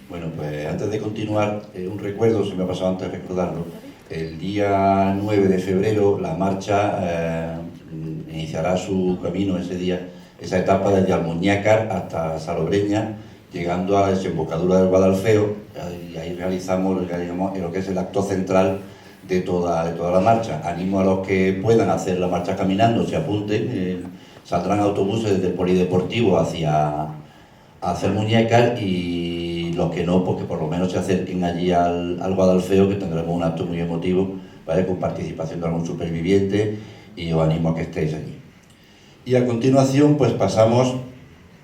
Bueno, pues antes de continuar, un recuerdo, se me ha pasado antes recordarlo. El día 9 de febrero la marcha iniciará su camino ese día, esa etapa desde Almuñécar hasta Salobreña, llegando a la desembocadura del Guadalfeo, y ahí realizamos lo que es el acto central de toda la marcha. Animo a los que puedan hacer la marcha caminando, se apunten, saldrán autobuses desde el Polideportivo hacia Almuñécar, y los que no, pues que por lo menos se acerquen allí al Guadalfeo, que tendremos un acto muy emotivo, ¿vale?, con participación de algún superviviente, y os animo a que estéis allí. Y a continuación, pues pasamos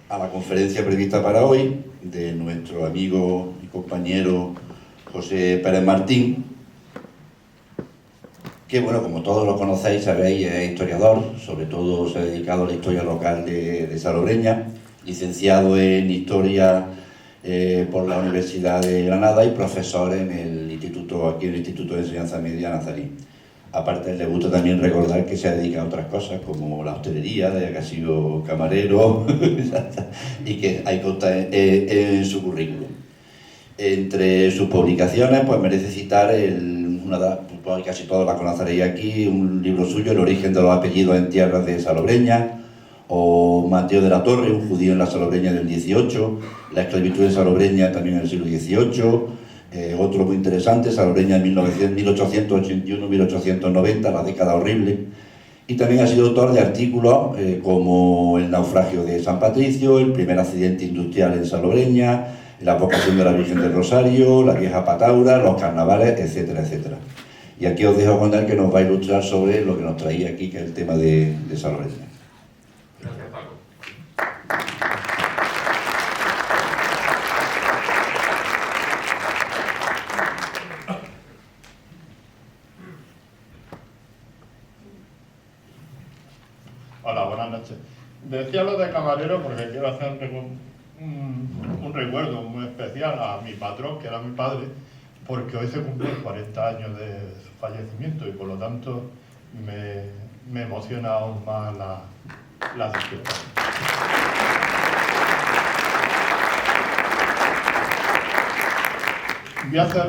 a la conferencia prevista para hoy de nuestro amigo y compañero José Pérez Martín, que, bueno, como todos lo conocéis, sabéis, es historiador, sobre todo se ha dedicado a la historia local de Salobreña, licenciado en Historia por la Universidad de Granada y profesor en el Instituto de Enseñanza Media Nazarí. Aparte, le gusta también recordar que se ha dedicado a otras cosas, como la hostelería, de que ha sido camarero, y que hay consta en su currículum. Entre sus publicaciones, pues merece citar casi todos la conoceréis aquí, un libro suyo, El origen de los apellidos en tierras de Salobreña, o Mateo de la Torre, un judío en la Salobreña del 18, la esclavitud en Salobreña también en el siglo XVIII, otro muy interesante, Salobreña en 1881-1890, la década horrible, y también ha sido autor de artículos como El naufragio de San Patricio, El primer accidente industrial en Salobreña, La vocación de la Virgen del Rosario, La vieja Pataura, Los carnavales, etcétera, etcétera. Y aquí os dejo con él, que nos va a ilustrar sobre lo que nos traía aquí, que es el tema de Salobreña. Gracias, Paco. Hola, buenas noches. Decía lo de camarero porque quiero hacer un recuerdo muy especial a mi patrón, que era mi padre, porque hoy se cumplen 40 años de su fallecimiento y por lo tanto me emociona aún más la sesión. Voy a hacer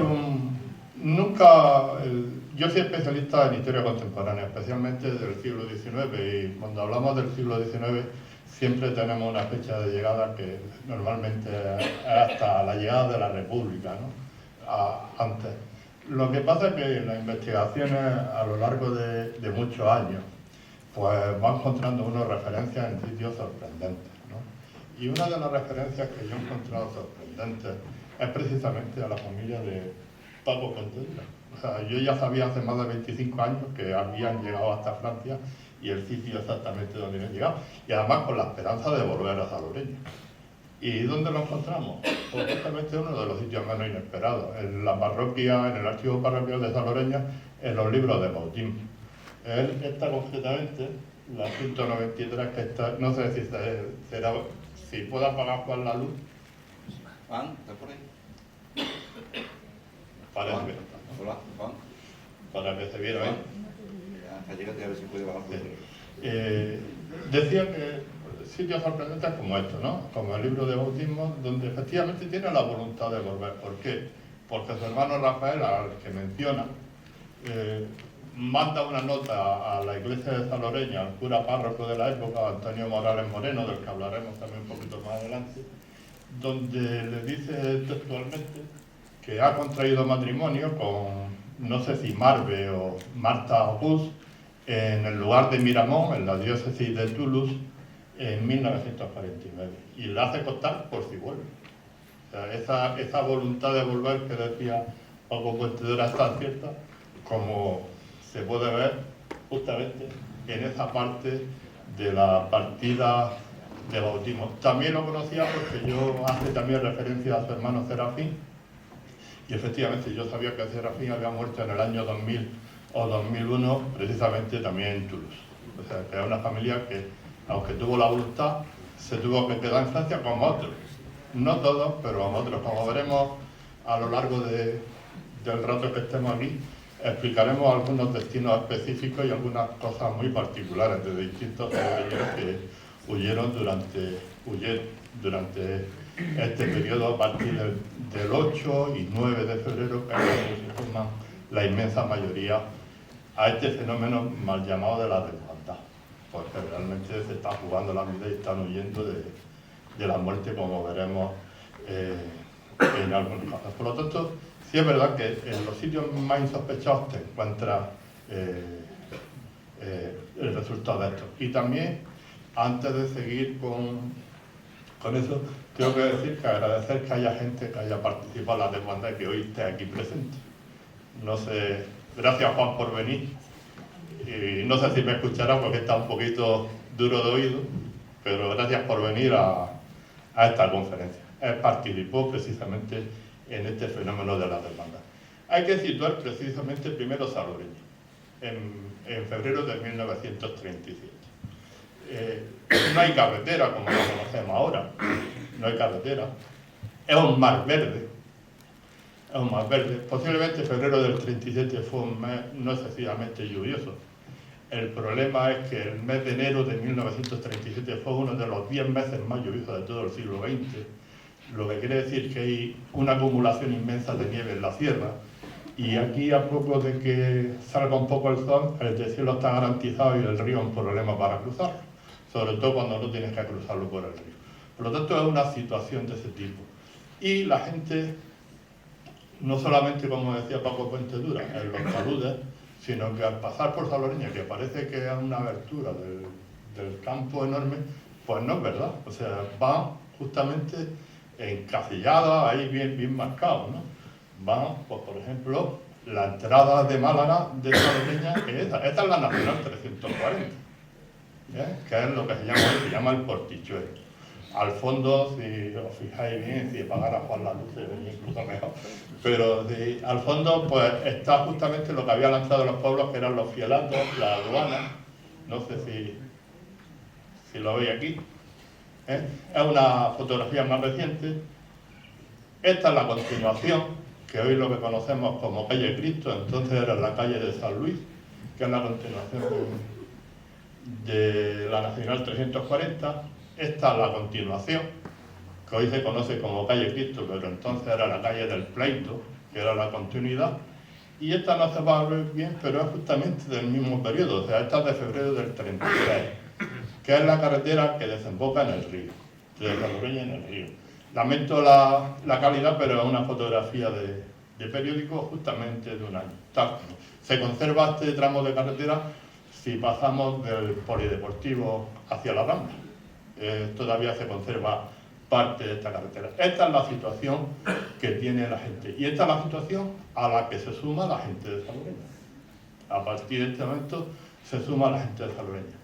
yo soy especialista en historia contemporánea, especialmente del siglo XIX, y cuando hablamos del siglo XIX siempre tenemos una fecha de llegada que normalmente es hasta la llegada de la República, ¿no? Antes. Lo que pasa es que las investigaciones a lo largo de muchos años pues van encontrando unas referencias en sitios sorprendentes, ¿no? Y una de las referencias que yo he encontrado sorprendentes es precisamente a la familia de Paco Contadura. O sea, yo ya sabía hace más de 25 años que habían llegado hasta Francia y el sitio exactamente donde habían llegado, y además con la esperanza de volver a Salobreña. ¿Y dónde lo encontramos? Pues justamente uno de los sitios menos inesperados, en la parroquia, en el archivo parroquial de Salobreña, en los libros de bautismo. Él está concretamente, la 193, que está, no sé si puedo apagar Juan la luz. Juan, ¿estás por ahí? Parece Juan. que está, ¿no? Hola, Juan. Para que se viera bien. Llégate a ver si puede bajar. Decía que sitios sorprendentes como esto, ¿no? Como el libro de bautismo, donde efectivamente tiene la voluntad de volver. ¿Por qué? Porque su hermano Rafael, al que menciona, manda una nota a la iglesia de Salobreña, al cura párroco de la época, Antonio Morales Moreno, del que hablaremos también un poquito más adelante, donde le dice textualmente que ha contraído matrimonio con, no sé si Marve o Marta Auguste, en el lugar de Miramón, en la diócesis de Toulouse, en 1949. Y le hace costar por si vuelve. O sea, esa voluntad de volver que decía Paco Contadura es tan cierta como se puede ver justamente en esa parte de la partida de bautismo. También lo conocía porque yo hace también referencia a su hermano Serafín, y efectivamente yo sabía que Serafín había muerto en el año 2000 o 2001, precisamente también en Toulouse. O sea, que era una familia que, aunque tuvo la voluntad, se tuvo que quedar en Francia como otros. No todos, pero como otros. Como veremos a lo largo del rato que estemos aquí, explicaremos algunos destinos específicos y algunas cosas muy particulares de distintos guerrilleros que huyeron durante este periodo a partir del 8 y 9 de febrero, que es cuando se suman la inmensa mayoría a este fenómeno mal llamado de la desbandada, porque realmente se está jugando la vida y están huyendo de la muerte, como veremos en algunos casos. Por lo tanto, sí es verdad que en los sitios más insospechados te encuentras el resultado de esto. Y también, antes de seguir con eso, tengo que decir que agradecer que haya gente que haya participado en la desbandada y que hoy esté aquí presente. No sé, gracias Juan por venir. Y no sé si me escuchará porque está un poquito duro de oído, pero gracias por venir a esta conferencia. Él participó precisamente en este fenómeno de la desbandada. Hay que situar precisamente primero Salobreña, en febrero de 1937. No hay carretera como la conocemos ahora, no hay carretera, es un mar verde. Es un mar verde. Posiblemente febrero del 37 fue un mes no excesivamente lluvioso. El problema es que el mes de enero de 1937 fue uno de los 10 meses más lluviosos de todo el siglo XX, lo que quiere decir que hay una acumulación inmensa de nieve en la sierra, y aquí a poco de que salga un poco el sol, el deshielo está garantizado y el río es un problema para cruzarlo, sobre todo cuando no tienes que cruzarlo por el río. Por lo tanto, es una situación de ese tipo. Y la gente, no solamente, como decía Paco Puentedura, en los taludes, sino que al pasar por Salobreña, que parece que es una abertura del campo enorme, pues no es verdad. O sea, van justamente encasilladas, ahí bien marcados, ¿no? Van, pues por ejemplo, la entrada de Málaga de Salobreña es esta. Esta es la Nacional 340, que es lo que se llama el Portichuelo. Al fondo, si os fijáis bien, si apagara Juan la luz, se vería incluso mejor. Pero al fondo, pues está justamente lo que había lanzado los pueblos, que eran los fielatos, la aduana. No sé si lo veis aquí. Es una fotografía más reciente. Esta es la continuación, que hoy lo que conocemos como calle Cristo, entonces era la calle de San Luis, que es la continuación de la Nacional 340. Esta es la continuación, que hoy se conoce como calle Cristo, pero entonces era la calle del Pleito, que era la continuidad. Y esta no se va a ver bien, pero es justamente del mismo periodo, o sea, esta es de febrero del 36, que es la carretera que desemboca en el río, de Salobreña en el río. Lamento la calidad, pero es una fotografía de periódico justamente de un año. Se conserva este tramo de carretera si pasamos del polideportivo hacia la Rambla. Todavía se conserva parte de esta carretera. Esta es la situación que tiene la gente. Y esta es la situación a la que se suma la gente de Salobreña. A partir de este momento se suma la gente de Salobreña.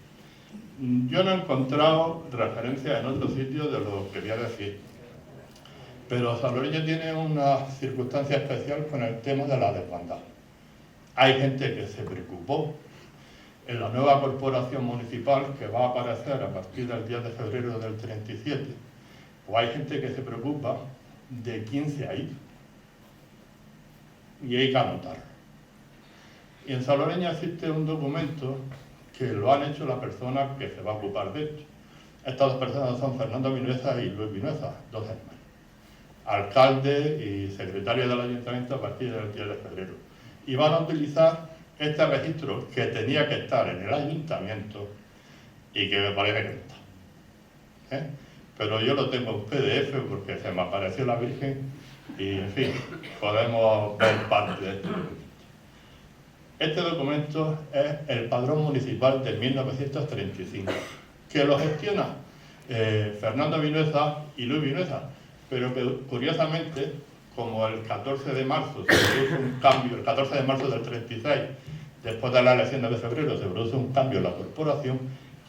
Yo no he encontrado referencias en otros sitios de lo que voy a decir. Pero Salobreña tiene una circunstancia especial con el tema de la desbandada. Hay gente que se preocupó. En la nueva corporación municipal que va a aparecer a partir del 10 de febrero del 37, pues hay gente que se preocupa de quién se ha ido. Y hay que anotarlo. Y en Salobreña existe un documento que lo han hecho las personas que se va a ocupar de esto. Estas dos personas son Fernando Vinuesa y Luis Vinuesa, dos hermanos, alcalde y secretario del ayuntamiento a partir del 10 de febrero. Y van a utilizar este registro que tenía que estar en el ayuntamiento y que me parece que no está. Pero yo lo tengo en PDF porque se me apareció la Virgen y, en fin, podemos ver parte de este documento. Este documento es el padrón municipal de 1935, que lo gestiona Fernando Vinuesa y Luis Vinuesa, pero que curiosamente, como el 14 de marzo se produce un cambio, el 14 de marzo del 36, después de las elecciones de febrero, se produce un cambio en la corporación,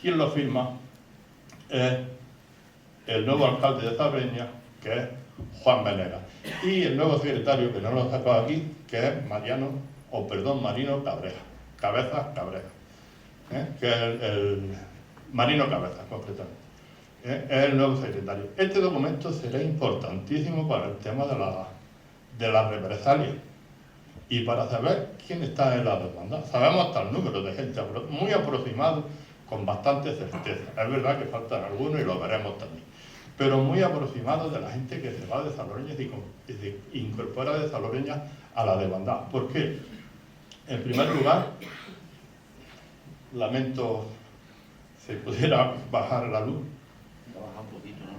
quien lo firma es el nuevo alcalde de Salobreña, que es Juan Venegas, y el nuevo secretario, que no lo he sacado aquí, que es Marino Cabezas Cabreja, que es el Marino Cabezas, concretamente. Es el nuevo secretario. Este documento será importantísimo para el tema de la represalia y para saber quién está en la desbandada. Sabemos hasta el número de gente muy aproximado, con bastante certeza. Es verdad que faltan algunos y lo veremos también. pero muy aproximado de la gente que se va de Salobreña y se incorpora de Salobreña a la desbandada. ¿Por qué? En primer lugar, lamento si pudiera bajar la luz. Baja un poquito, ¿no?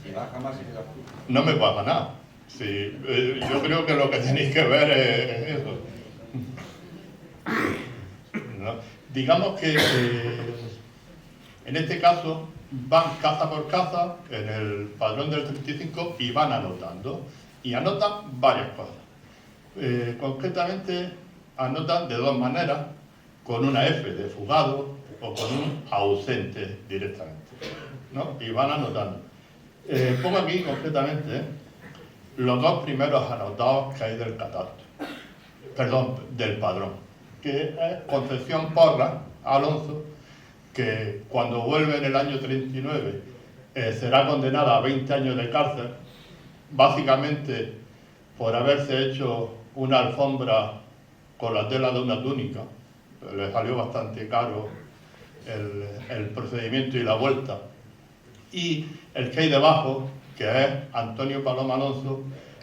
Si baja más, no me baja nada. Sí, yo creo que lo que tenéis que ver es eso. ¿No? Digamos que en este caso van casa por casa en el padrón del 35 y van anotando. Y anotan varias cosas. Concretamente anotan de dos maneras, con una F de fugado o con un ausente directamente, ¿no? Y van anotando. Pongo aquí concretamente los dos primeros anotados que hay del catastro, perdón, del padrón, que es Concepción Porras Alonso, que cuando vuelve en el año 39 será condenada a 20 años de cárcel, básicamente por haberse hecho una alfombra con la tela de una túnica. Le salió bastante caro el procedimiento y la vuelta. Y el que hay debajo, que es Antonio Paloma Alonso,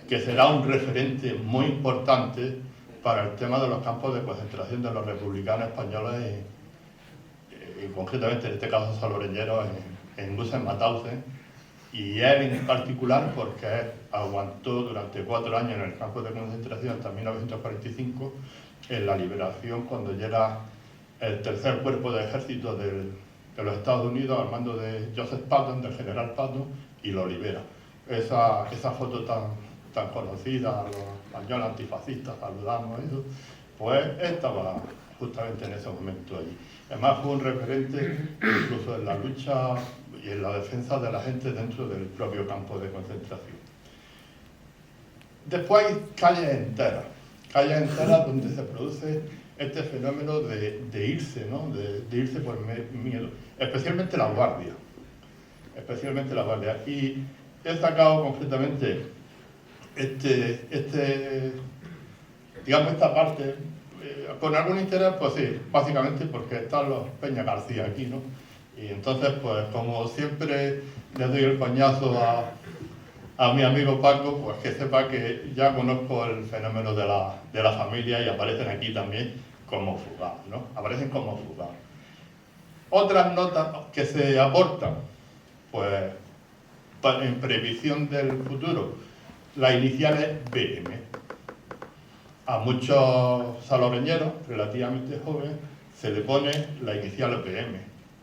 que será un referente muy importante para el tema de los campos de concentración de los republicanos españoles y concretamente en este caso salobreñeros en Gusen-Mauthausen, y él en particular porque él aguantó durante 4 años en el campo de concentración hasta 1945 en la liberación, cuando llega el tercer cuerpo de ejército de los Estados Unidos al mando de Joseph Patton, del general Patton, y lo libera. Esa foto tan conocida, los españoles antifascistas saludamos eso, pues estaba justamente en ese momento allí. Además fue un referente incluso en la lucha y en la defensa de la gente dentro del propio campo de concentración. Después hay calles enteras donde se produce este fenómeno de irse, ¿no? de irse por miedo, especialmente la guardia. Y he sacado concretamente esta parte con algún interés, pues sí, básicamente porque están los Peña García aquí, ¿no? Y entonces, pues como siempre le doy el coñazo a mi amigo Paco, pues que sepa que ya conozco el fenómeno de la familia y aparecen aquí también como fugados, ¿no? Aparecen como fugados. Otras notas que se aportan, pues en previsión del futuro, la inicial es BM. A muchos salobreñeros relativamente jóvenes se le pone la inicial BM.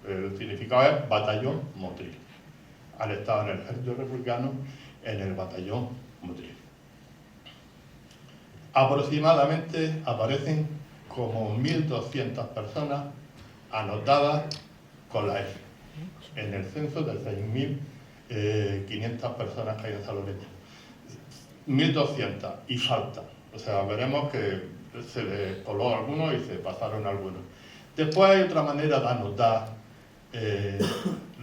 El significado es batallón motriz. Han estado en el ejército republicano en el batallón motriz. Aproximadamente aparecen como 1.200 personas anotadas con la F en el censo de 6.500 personas que hay en Salobreña. 1.200 y faltan. O sea, veremos que se le coló a algunos y se pasaron algunos. Después hay otra manera de anotar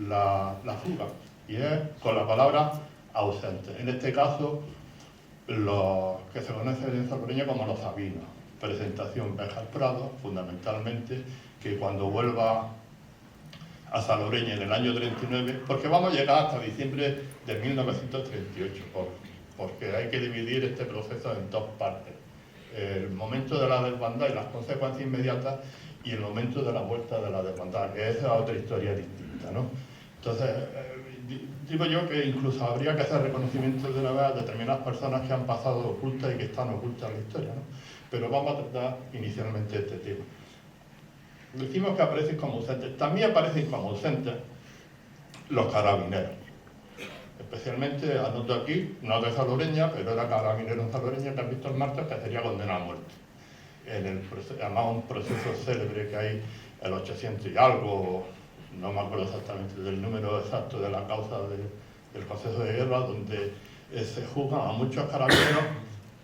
la fuga, y es con la palabra ausente. En este caso, los que se conocen en Salobreña como los sabinos. Presentación Béjar Prado, fundamentalmente, que cuando vuelva a Salobreña en el año 39, porque vamos a llegar hasta diciembre de 1938, porque hay que dividir este proceso en dos partes. El momento de la desbandada y las consecuencias inmediatas, y el momento de la vuelta de la desbandada, que es otra historia distinta, ¿no? Entonces, digo yo que incluso habría que hacer reconocimiento de una vez a determinadas personas que han pasado ocultas y que están ocultas en la historia, ¿no? Pero vamos a tratar inicialmente este tema. Decimos que aparecen como ausentes. También aparecen como ausentes los carabineros. Especialmente, anoto aquí, no de Salobreña, pero era carabinero en Salobreña, que han visto el martes, que sería condenado a muerte. Además, un proceso célebre que hay, el 800 y algo, no me acuerdo exactamente del número exacto de la causa del Consejo de Guerra, donde se juzgan a muchos carabineros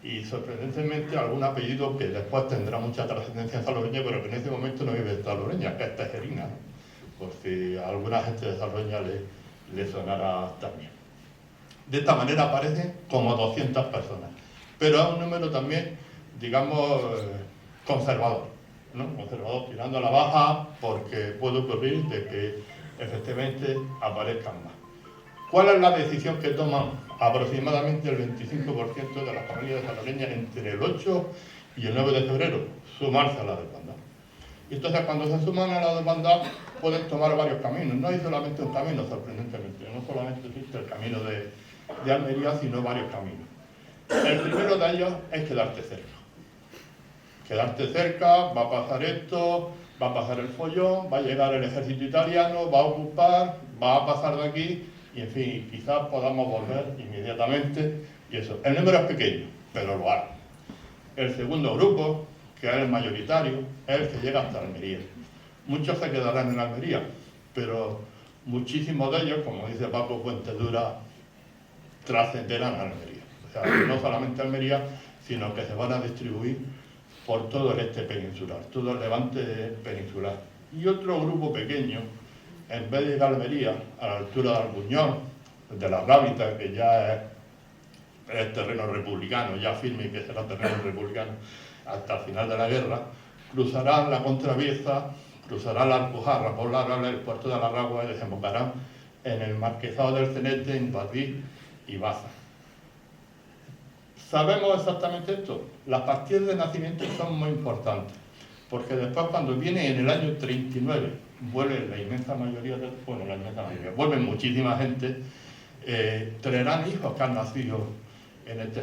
y, sorprendentemente, algún apellido que después tendrá mucha trascendencia en Salobreña, pero que en ese momento no vive en Salobreña, que es Tejerina, ¿no? Por si a alguna gente de Salobreña le sonará también. De esta manera aparecen como 200 personas, pero es un número también, digamos, conservador, ¿no? Conservador, tirando a la baja, porque puede ocurrir de que efectivamente aparezcan más. ¿Cuál es la decisión que toman aproximadamente el 25% de las familias salvadoreñas entre el 8 y el 9 de febrero? Sumarse a la desbandada. Y entonces, cuando se suman a la desbandada, pueden tomar varios caminos. No hay solamente un camino, sorprendentemente. No solamente existe el camino de Almería, sino varios caminos. El primero de ellos es quedarte cerca. Quedarte cerca, va a pasar esto, va a pasar el follón, va a llegar el ejército italiano, va a ocupar, va a pasar de aquí, y en fin, quizás podamos volver inmediatamente, y eso. El número es pequeño, pero lo hará. El segundo grupo, que es el mayoritario, es el que llega hasta Almería. Muchos se quedarán en Almería, pero muchísimos de ellos, como dice Paco Fuentedura, trascenderán a Almería. O sea, no solamente Almería, sino que se van a distribuir por todo el este peninsular, todo el levante peninsular. Y otro grupo pequeño, en vez de llegar a Almería, a la altura de Albuñol, de la Rábita, que ya es terreno republicano, ya firme que será terreno republicano hasta el final de la guerra, cruzarán la Contraviesa, cruzarán la Alpujarra, por el puerto de Alarragua y desembocarán en el Marquesado del Cenete, en Badí y Baza. ¿Sabemos exactamente esto? Las partidas de nacimiento son muy importantes, porque después, cuando viene en el año 39, vuelve la inmensa mayoría, vuelven muchísima gente, traerán hijos que han nacido en este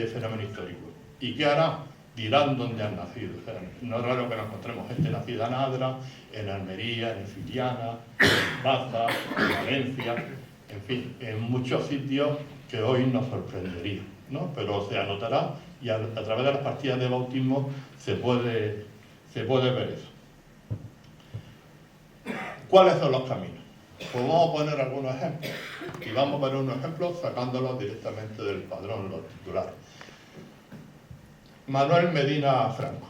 fenómeno histórico. ¿Y qué harán? Dirán dónde han nacido. O sea, no es raro que nos encontremos gente nacida en Adra, en Almería, en Filiana, en Baza, en Valencia, en fin, en muchos sitios que hoy nos sorprendería, ¿no? Pero se anotará y a través de las partidas de bautismo se puede ver eso. ¿Cuáles son los caminos? Pues vamos a poner algunos ejemplos. Y vamos a poner unos ejemplos sacándolos directamente del padrón, los titulares. Manuel Medina Franco,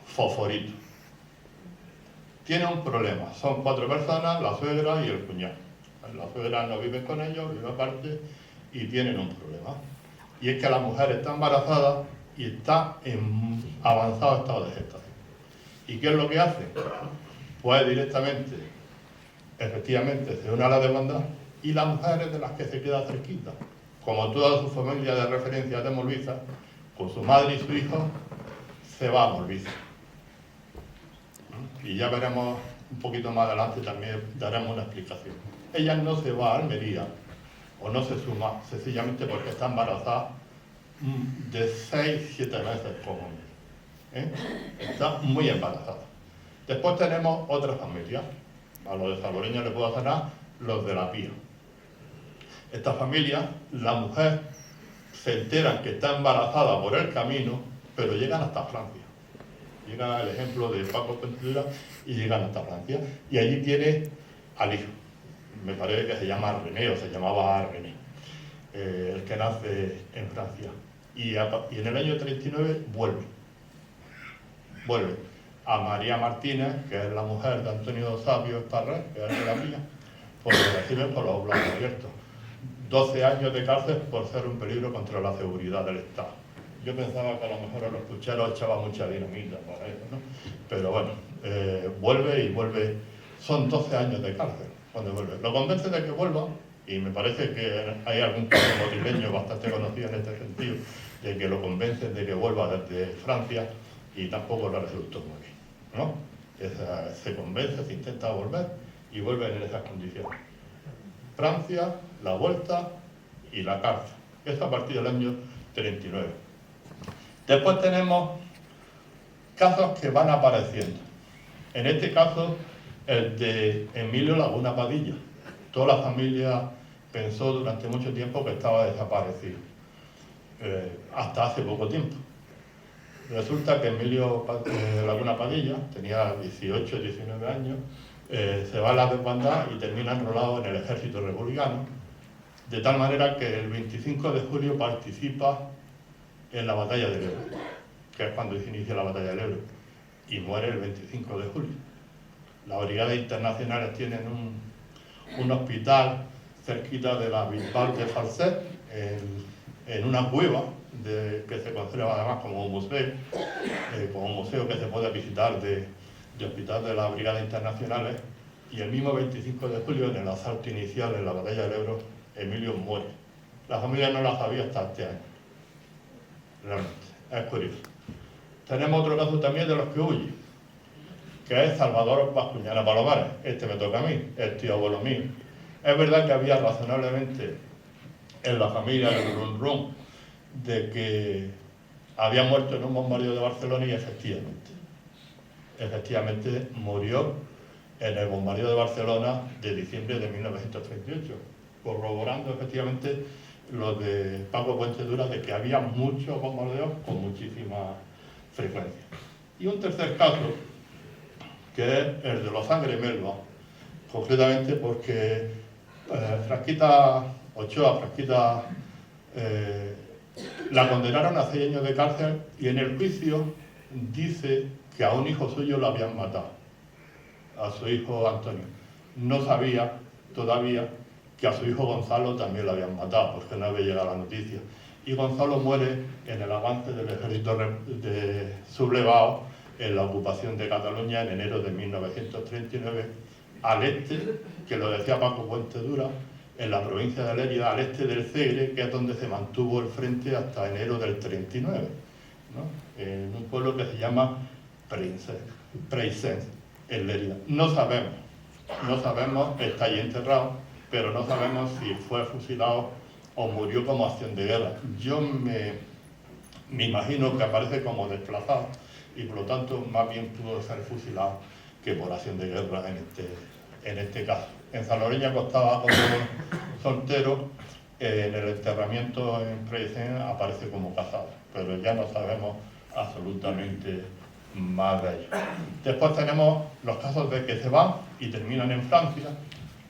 Fosforito. Tiene un problema. Son 4 personas, la suegra y el cuñado. La suegra no vive con ellos, vive aparte, y tienen un problema. Y es que la mujer está embarazada y está en avanzado estado de gestación. ¿Y qué es lo que hace? Pues directamente, efectivamente, se une a la demanda, y la mujer es de las que se queda cerquita. Como toda su familia de referencia de Molviza, con su madre y su hijo, se va a Molviza. Y ya veremos un poquito más adelante, también daremos una explicación. Ella no se va a Almería, o no se suma, sencillamente porque está embarazada de 6-7 meses como medio. Está muy embarazada. Después tenemos otra familia. A los de salvadoreños les puedo sonar los de la Pía. Esta familia, la mujer se enteran que está embarazada por el camino, pero llegan hasta Francia. Llegan al ejemplo de Paco Fuentedura y llegan hasta Francia. Y allí tiene al hijo. Me parece que se llama René, o se llamaba René, el que nace en Francia. Y en el año 39 vuelve a María Martínez, que es la mujer de Antonio Sabio Esparrer, que es de la Pía, pues lo reciben por los brazos abiertos. 12 años de cárcel por ser un peligro contra la seguridad del Estado. Yo pensaba que a lo mejor a los pucheros echaba mucha dinamita para eso, ¿no? Pero bueno, vuelve, son 12 años de cárcel cuando vuelve. Lo convence de que vuelva, y me parece que hay algún caso madrileño bastante conocido en este sentido, de que lo convencen de que vuelva desde Francia, y tampoco le resultó muy bien, ¿no? Se convence, se intenta volver, y vuelve en esas condiciones. Francia, la vuelta y la cárcel. Es a partir del año 39. Después tenemos casos que van apareciendo. En este caso, el de Emilio Laguna Padilla. Toda la familia pensó durante mucho tiempo que estaba desaparecido, hasta hace poco tiempo. Resulta que Emilio Laguna Padilla tenía 18, 19 años, se va a la desbandada y termina enrolado en el ejército republicano, de tal manera que el 25 de julio participa en la batalla del Ebro, que es cuando se inicia la batalla del Ebro, y muere el 25 de julio. Las brigadas internacionales tienen un hospital cerquita de la Bisbal de Falset, en una cueva que se conserva además como un museo que se puede visitar de hospital de las brigadas internacionales, y el mismo 25 de julio, en el asalto inicial en la batalla del Ebro, Emilio muere. La familia no la sabía hasta este año. Realmente, es curioso. Tenemos otro caso también de los que huyen, que es Salvador Bascuñana Palomares. Este me toca a mí, es tío abuelo mío. Es verdad que había razonablemente en la familia el rum de que había muerto en un bombardeo de Barcelona y efectivamente murió en el bombardeo de Barcelona de diciembre de 1938, corroborando efectivamente lo de Paco Puentedura de que había muchos bombardeos con muchísima frecuencia. Y un tercer caso, que es el de los Sangre Melva, concretamente porque Frasquita Ochoa, la condenaron a 6 años de cárcel y en el juicio dice que a un hijo suyo lo habían matado, a su hijo Antonio. No sabía todavía que a su hijo Gonzalo también lo habían matado, porque no había llegado la noticia. Y Gonzalo muere en el avance del ejército sublevado en la ocupación de Cataluña en enero de 1939, al este, que lo decía Paco Puentedura, en la provincia de Lérida, al este del Segre, que es donde se mantuvo el frente hasta enero del 39, ¿no? En un pueblo que se llama Preisens, en Lérida. No sabemos, está ahí enterrado, pero no sabemos si fue fusilado o murió como acción de guerra. Yo me imagino que aparece como desplazado y por lo tanto más bien pudo ser fusilado que por acción de guerra en este caso. En Salobreña costaba como soltero, en el enterramiento en Preisens aparece como casado, pero ya no sabemos absolutamente más de ello. Después tenemos los casos de que se van y terminan en Francia,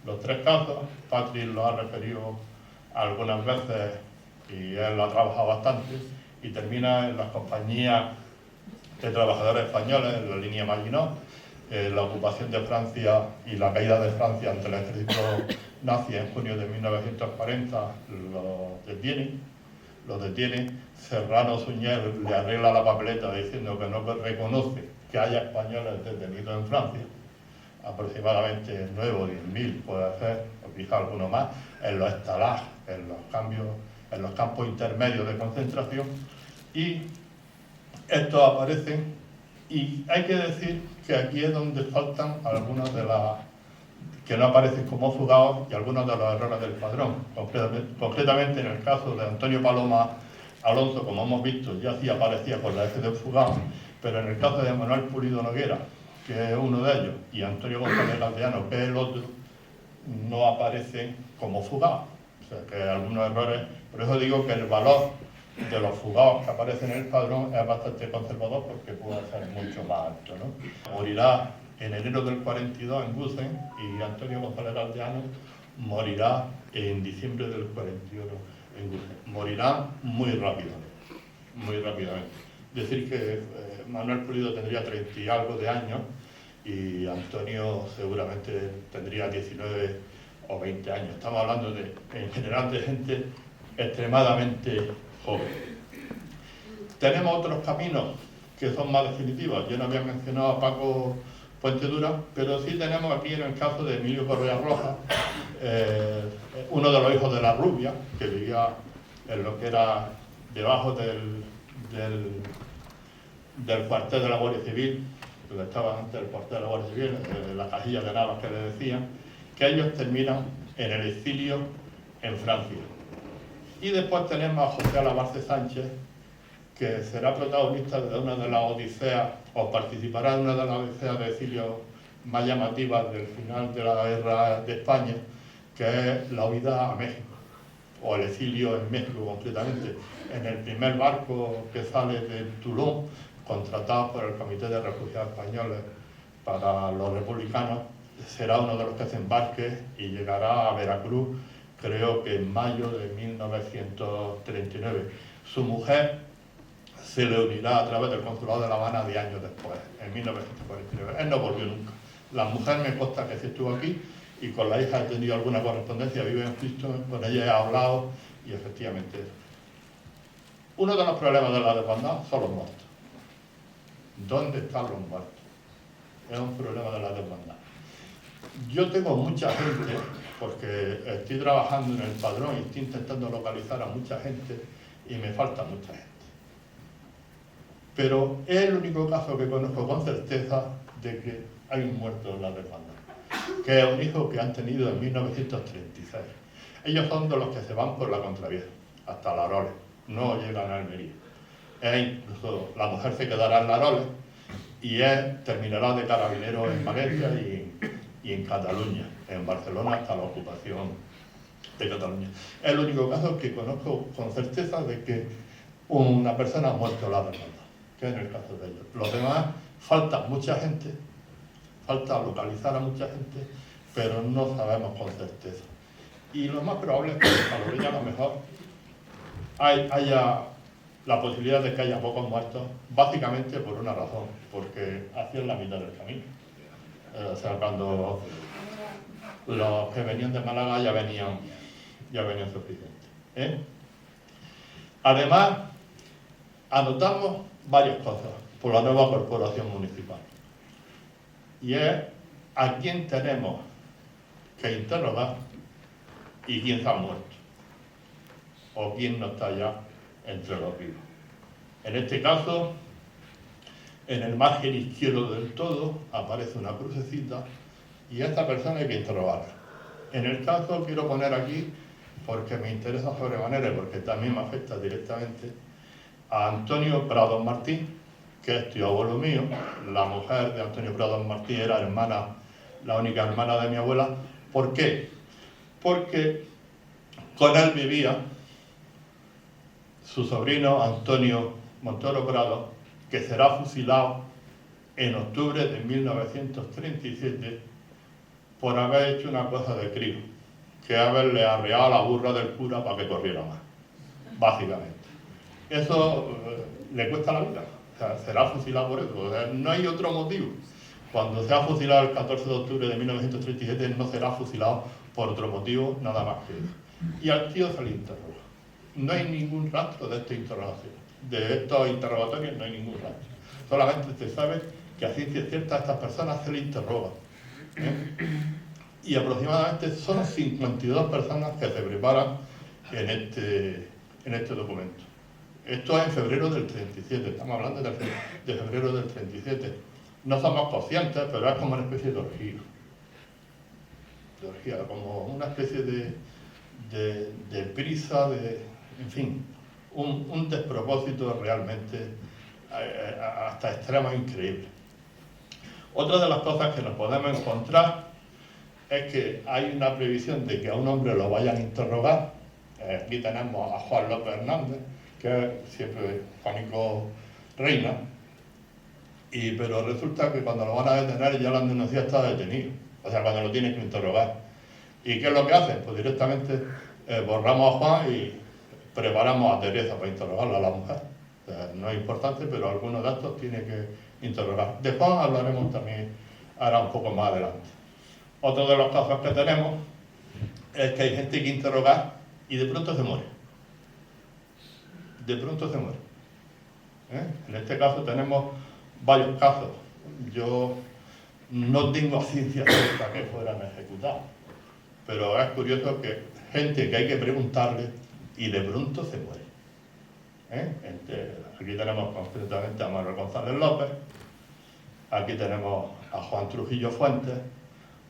los 3 casos. Patrick lo ha referido algunas veces y él lo ha trabajado bastante, y termina en las compañías de trabajadores españoles, en la línea Maginot, la ocupación de Francia y la caída de Francia ante el ejército nazi en junio de 1940, los detiene. Serrano Suñer le arregla la papeleta diciendo que no reconoce que haya españoles detenidos en Francia, aproximadamente 9 o 10.000 puede ser, o quizá alguno más, en los estalages, en los campos intermedios de concentración, y estos aparecen, y hay que decir que aquí es donde faltan algunas de las que no aparecen como fugados y algunos de los errores del padrón. Concretamente en el caso de Antonio Paloma Alonso, como hemos visto, ya sí aparecía con la F de fugado, pero en el caso de Manuel Pulido Noguera, que es uno de ellos, y Antonio González Galdeano, que es el otro, no aparecen como fugados. O sea que hay algunos errores. Por eso digo que el valor de los fugados que aparecen en el padrón es bastante conservador, porque puede ser mucho más alto, ¿no? Morirá en enero del 42 en Gusen, y Antonio González Galdeano morirá en diciembre del 41 en Gusen. Morirá muy rápidamente. Decir que Manuel Pulido tendría 30 y algo de años y Antonio seguramente tendría 19 o 20 años. Estamos hablando en general de gente extremadamente joven. Tenemos otros caminos que son más definitivos. Yo no había mencionado a Paco Puentedura, pero sí tenemos aquí en el caso de Emilio Correa Rojas, uno de los hijos de la Rubia, que vivía en lo que era debajo del cuartel de la Guardia Civil, donde estaba antes el cuartel de la Guardia Civil, la cajilla de navas que le decían, que ellos terminan en el exilio en Francia. Y después tenemos a José Alabarce Sánchez, que será protagonista de una de las odiseas, o participará en una de las odiseas de exilio más llamativas del final de la guerra de España, que es la huida a México, o el exilio en México concretamente, en el primer barco que sale de Toulon, contratado por el Comité de Refugiados Españoles para los republicanos. Será uno de los que se embarque y llegará a Veracruz, creo que en mayo de 1939. Su mujer se le unirá a través del Consulado de La Habana 10 años después, en 1949. Él no volvió nunca. La mujer me consta que sí estuvo aquí, y con la hija he tenido alguna correspondencia, vive en Houston, con ella he hablado, y efectivamente uno de los problemas de la desbandada son los muertos. ¿Dónde están los muertos? Es un problema de la desbandada. Yo tengo mucha gente, porque estoy trabajando en el padrón y estoy intentando localizar a mucha gente y me falta mucha gente. Pero es el único caso que conozco con certeza de que hay un muerto en la hermandad, que es un hijo que han tenido en 1936. Ellos son de los que se van por la contravía, hasta Laroles, no llegan a Almería. Incluso la mujer se quedará en Laroles y él terminará de carabinero en Valencia y en Cataluña, en Barcelona, hasta la ocupación de Cataluña. Es el único caso que conozco con certeza de que una persona ha muerto en la hermandad, que es en el caso de ellos. Los demás, falta mucha gente, falta localizar a mucha gente, pero no sabemos con certeza. Y lo más probable es que en Salobreña a lo mejor haya la posibilidad de que haya pocos muertos, básicamente por una razón, porque hacia la mitad del camino. O sea, cuando los que venían de Málaga ya venían suficientes. Además, anotamos varias cosas por la nueva corporación municipal. Y es a quién tenemos que interrogar y quién se ha muerto, o quién no está ya entre los vivos. En este caso, en el margen izquierdo del todo aparece una crucecita y a esta persona hay que interrogarla. En el caso quiero poner aquí, porque me interesa sobremanera y porque también me afecta directamente, a Antonio Prados Martín, que es tío abuelo mío. La mujer de Antonio Prados Martín era la única hermana de mi abuela. ¿Por qué? Porque con él vivía su sobrino Antonio Montoro Prado, que será fusilado en octubre de 1937 por haber hecho una cosa de crío, que haberle arreado la burra del cura para que corriera más, básicamente. Eso le cuesta la vida, o sea, será fusilado por eso, o sea, no hay otro motivo. Cuando sea fusilado el 14 de octubre de 1937 no será fusilado por otro motivo, nada más que eso. Y al tío se le interroga. No hay ningún rastro de esta interrogación. De estos interrogatorios no hay ningún rastro. Solamente se sabe que a ciencia cierta a estas personas se le interroga. Y aproximadamente son 52 personas que se preparan en este documento. Esto es en febrero del 37, estamos hablando de febrero del 37. No somos conscientes, pero es como una especie de orgía. De orgía, como una especie de prisa, en fin, un despropósito realmente hasta extremo increíble. Otra de las cosas que nos podemos encontrar es que hay una previsión de que a un hombre lo vayan a interrogar. Aquí tenemos a Juan López Hernández, que es siempre Juanico Reina, pero resulta que cuando lo van a detener ya lo han denunciado, está detenido, o sea, cuando lo tienen que interrogar. ¿Y qué es lo que hacen? Pues directamente borramos a Juan y preparamos a Teresa para interrogarla a la mujer. O sea, no es importante, pero algunos de estos tiene que interrogar. De Juan hablaremos también ahora un poco más adelante. Otro de los casos que tenemos es que hay gente que interrogar y de pronto se muere. De pronto se muere. En este caso tenemos varios casos. Yo no tengo ciencia cierta que fueran ejecutados, pero es curioso que gente que hay que preguntarle y de pronto se muere. Aquí tenemos concretamente a Manuel González López, aquí tenemos a Juan Trujillo Fuentes,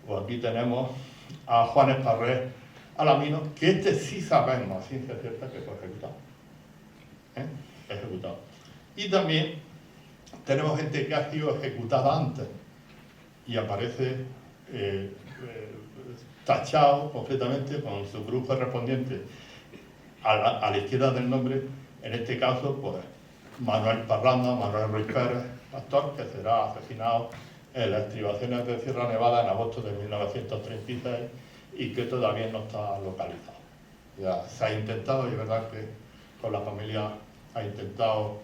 o aquí tenemos a Juan Esparré Alamino, que sí sabemos a ciencia cierta que fue ejecutado. Ejecutado. Y también tenemos gente que ha sido ejecutada antes y aparece tachado concretamente con su cruz correspondiente a la izquierda del nombre, en este caso pues Manuel Parranda, Manuel Ruiz Pérez, pastor, que será asesinado en las estribaciones de Sierra Nevada en agosto de 1936 y que todavía no está localizado. Ya se ha intentado, y es verdad que con la familia ha intentado,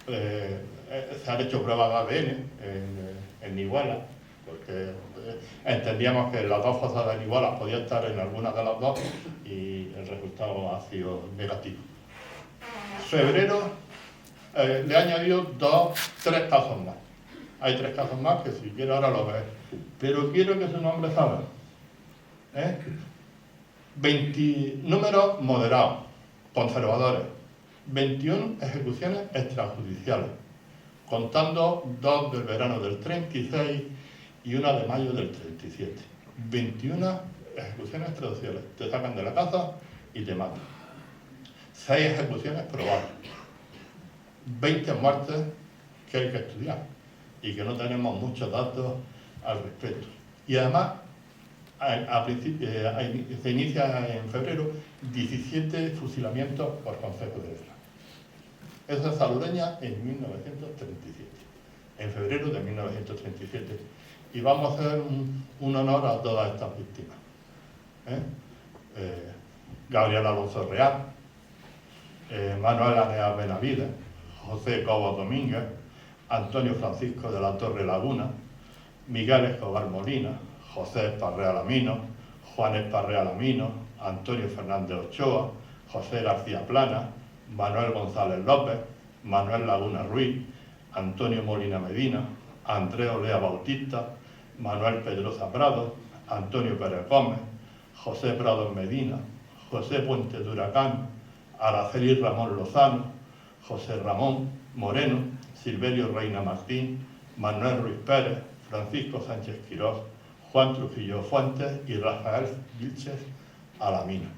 se han hecho pruebas de ADN en Nihuela, porque entendíamos que las dos fosas de Nihuela podían estar en alguna de las dos y el resultado ha sido negativo. Febrero le ha añadido 3 casos más. Hay 3 casos más que si quiero ahora lo ves. Pero quiero que su nombre salga. 20 números moderados, conservadores. 21 ejecuciones extrajudiciales, contando 2 del verano del 36 y una de mayo del 37. 21 ejecuciones extrajudiciales. Te sacan de la casa y te matan. 6 ejecuciones probadas. 20 muertes que hay que estudiar y que no tenemos muchos datos al respecto. Y además, se inicia en febrero 17 fusilamientos por Consejo de Guerra. Eso es Salobreña en 1937, en febrero de 1937. Y vamos a hacer un honor a todas estas víctimas. Gabriel Alonso Real, Manuel Aneas Benavides, José Cobos Domínguez, Antonio Francisco de la Torre Laguna, Miguel Escobar Molina, José Esparrea Lamino, Juan Esparrea Lamino, Antonio Fernández Ochoa, José García Plana, Manuel González López, Manuel Laguna Ruiz, Antonio Molina Medina, Andrés Olea Bautista, Manuel Pedrosa Prado, Antonio Pérez Gómez, José Prado Medina, José Puente Duracán, Araceli Ramón Lozano, José Ramón Moreno, Silverio Reina Martín, Manuel Ruiz Pérez, Francisco Sánchez Quirós, Juan Trujillo Fuentes y Rafael Vilches Alamino.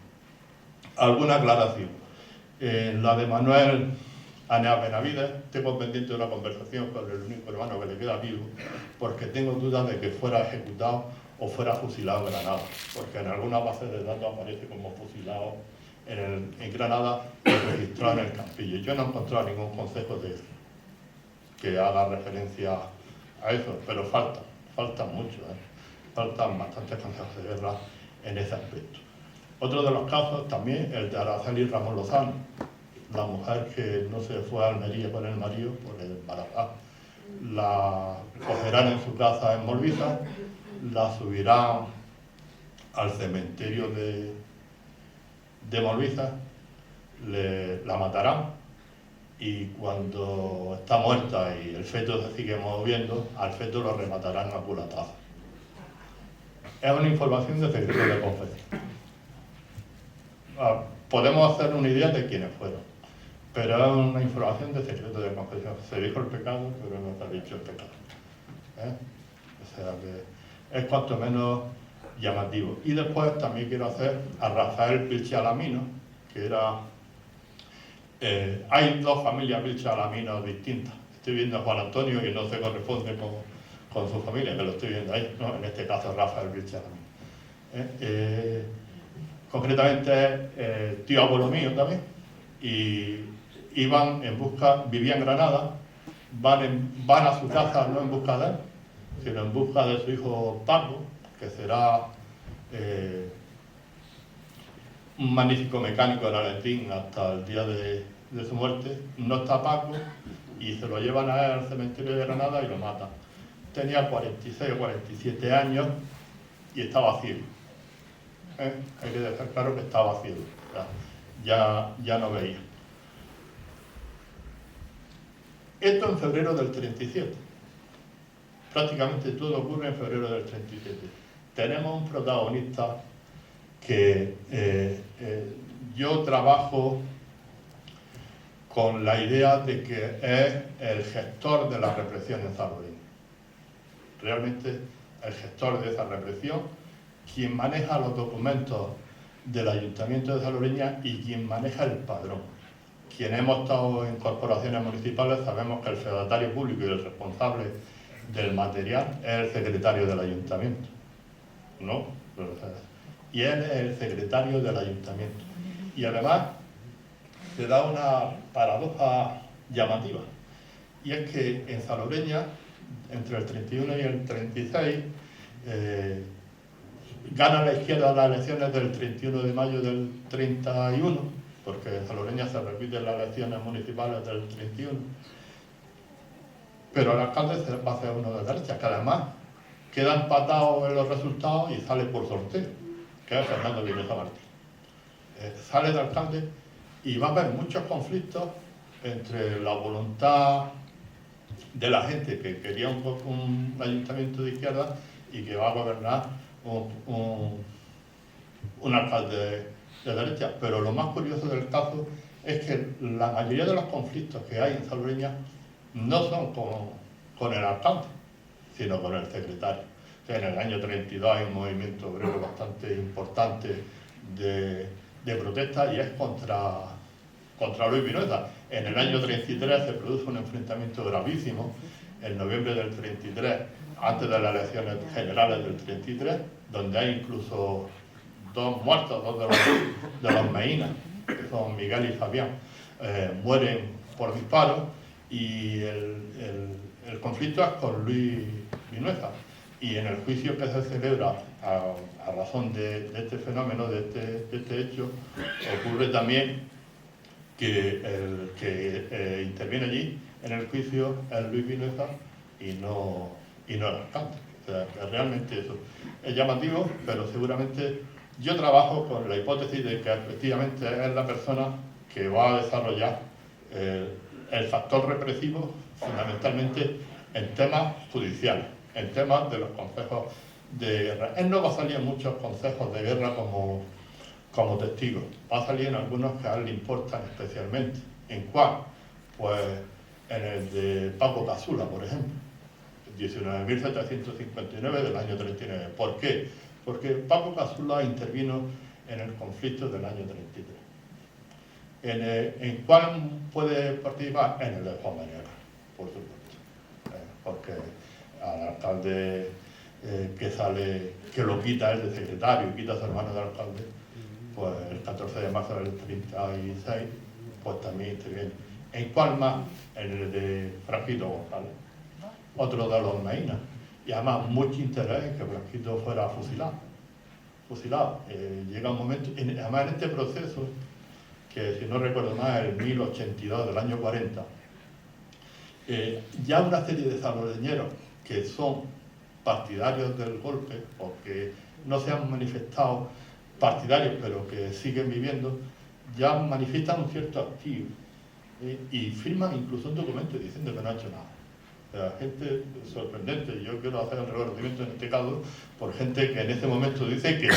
Alguna aclaración. La de Manuel Aneas Benavides, tengo pendiente una conversación con el único hermano que le queda vivo, porque tengo dudas de que fuera ejecutado o fuera fusilado en Granada, porque en algunas bases de datos aparece como fusilado en Granada y registrado en el Campillo. Yo no he encontrado ningún consejo de eso que haga referencia a eso, pero faltan mucho, faltan bastantes consejos de guerra en ese aspecto. Otro de los casos también, el de Araceli Ramón Lozano, la mujer que no se fue a Almería con el marido por el embarazada. La cogerán en su casa en Molviza, la subirán al cementerio de Molviza, la matarán y cuando está muerta y el feto se sigue moviendo, al feto lo rematarán a culatazo. Es una información de secreto de confesión. Podemos hacer una idea de quiénes fueron, pero es una información de secreto de confesión. Se dijo el pecado, pero no se ha dicho el pecado. O sea que es cuanto menos llamativo. Y después también quiero hacer a Rafael Vilches Alamino, que era... hay 2 familias Vilches Alamino distintas. Estoy viendo a Juan Antonio y no se corresponde con su familia, que lo estoy viendo ahí, ¿no? En este caso Rafael Vilches Alamino. Concretamente, tío abuelo mío también, y iban en busca, vivía en Granada, van a su casa no en busca de él, sino en busca de su hijo Paco, que será un magnífico mecánico en Alentín hasta el día de su muerte. No está Paco y se lo llevan a él al cementerio de Granada y lo matan. Tenía 46 o 47 años y estaba ciego. Hay que dejar claro que estaba ciego, ya no veía. Esto en febrero del 37. Prácticamente todo ocurre en febrero del 37. Tenemos un protagonista que yo trabajo con la idea de que es el gestor de la represión en Salobreña. Realmente el gestor de esa represión, quien maneja los documentos del Ayuntamiento de Salobreña y quien maneja el padrón. Quienes hemos estado en corporaciones municipales sabemos que el fedatario público y el responsable del material es el secretario del Ayuntamiento, ¿no? Y él es el secretario del Ayuntamiento. Y además se da una paradoja llamativa, y es que en Salobreña, entre el 31 y el 36, gana la izquierda las elecciones del 31 de mayo del 31, porque en Salobreña se repiten las elecciones municipales del 31, pero el alcalde va a ser uno de derecha, que además queda empatado en los resultados y sale por sorteo, que es Fernando Vilesa Martín. Sale de alcalde y va a haber muchos conflictos entre la voluntad de la gente que quería un ayuntamiento de izquierda y que va a gobernar un alcalde de derecha. Pero lo más curioso del caso es que la mayoría de los conflictos que hay en Salobreña no son con el alcalde, sino con el secretario. O sea, en el año 32 hay un movimiento obrero bastante importante de protesta y es contra Luis Vinuesa. En el año 33 se produce un enfrentamiento gravísimo, en noviembre del 33, antes de las elecciones generales del 33, donde hay incluso 2 muertos, 2 de los Meínas, que son Miguel y Fabián, mueren por disparos, y el conflicto es con Luis Vinuesa. Y en el juicio que se celebra a razón de este fenómeno, de este hecho, ocurre también que el que interviene allí en el juicio es Luis Vinuesa y no el alcalde. O sea, que realmente eso es llamativo, pero seguramente yo trabajo con la hipótesis de que efectivamente es la persona que va a desarrollar el factor represivo fundamentalmente en temas judiciales, en temas de los consejos de guerra. Él no va a salir en muchos consejos de guerra como testigo, va a salir en algunos que a él le importan especialmente. ¿En cuál? Pues en el de Paco Casula, por ejemplo, 19.759 del año 39. ¿Por qué? Porque Paco Casula intervino en el conflicto del año 33. ¿En cuál puede participar? En el de Juan Manuel, por supuesto. Porque al alcalde que lo quita él de secretario, quita a su hermano de alcalde, pues el 14 de marzo del 36, pues también interviene. ¿En cuál más? En el de Franquito González, otro de los Meínas. Y además mucho interés en que Franquito fuera fusilado. Llega un momento, además en este proceso, que si no recuerdo mal, el 1082 del año 40, ya una serie de salobreñeros que son partidarios del golpe o que no se han manifestado partidarios pero que siguen viviendo, ya manifiestan un cierto activo y firman incluso un documento diciendo que no ha hecho nada. O sea, gente sorprendente. Yo quiero hacer un reconocimiento en este caso por gente que en ese momento dice que no,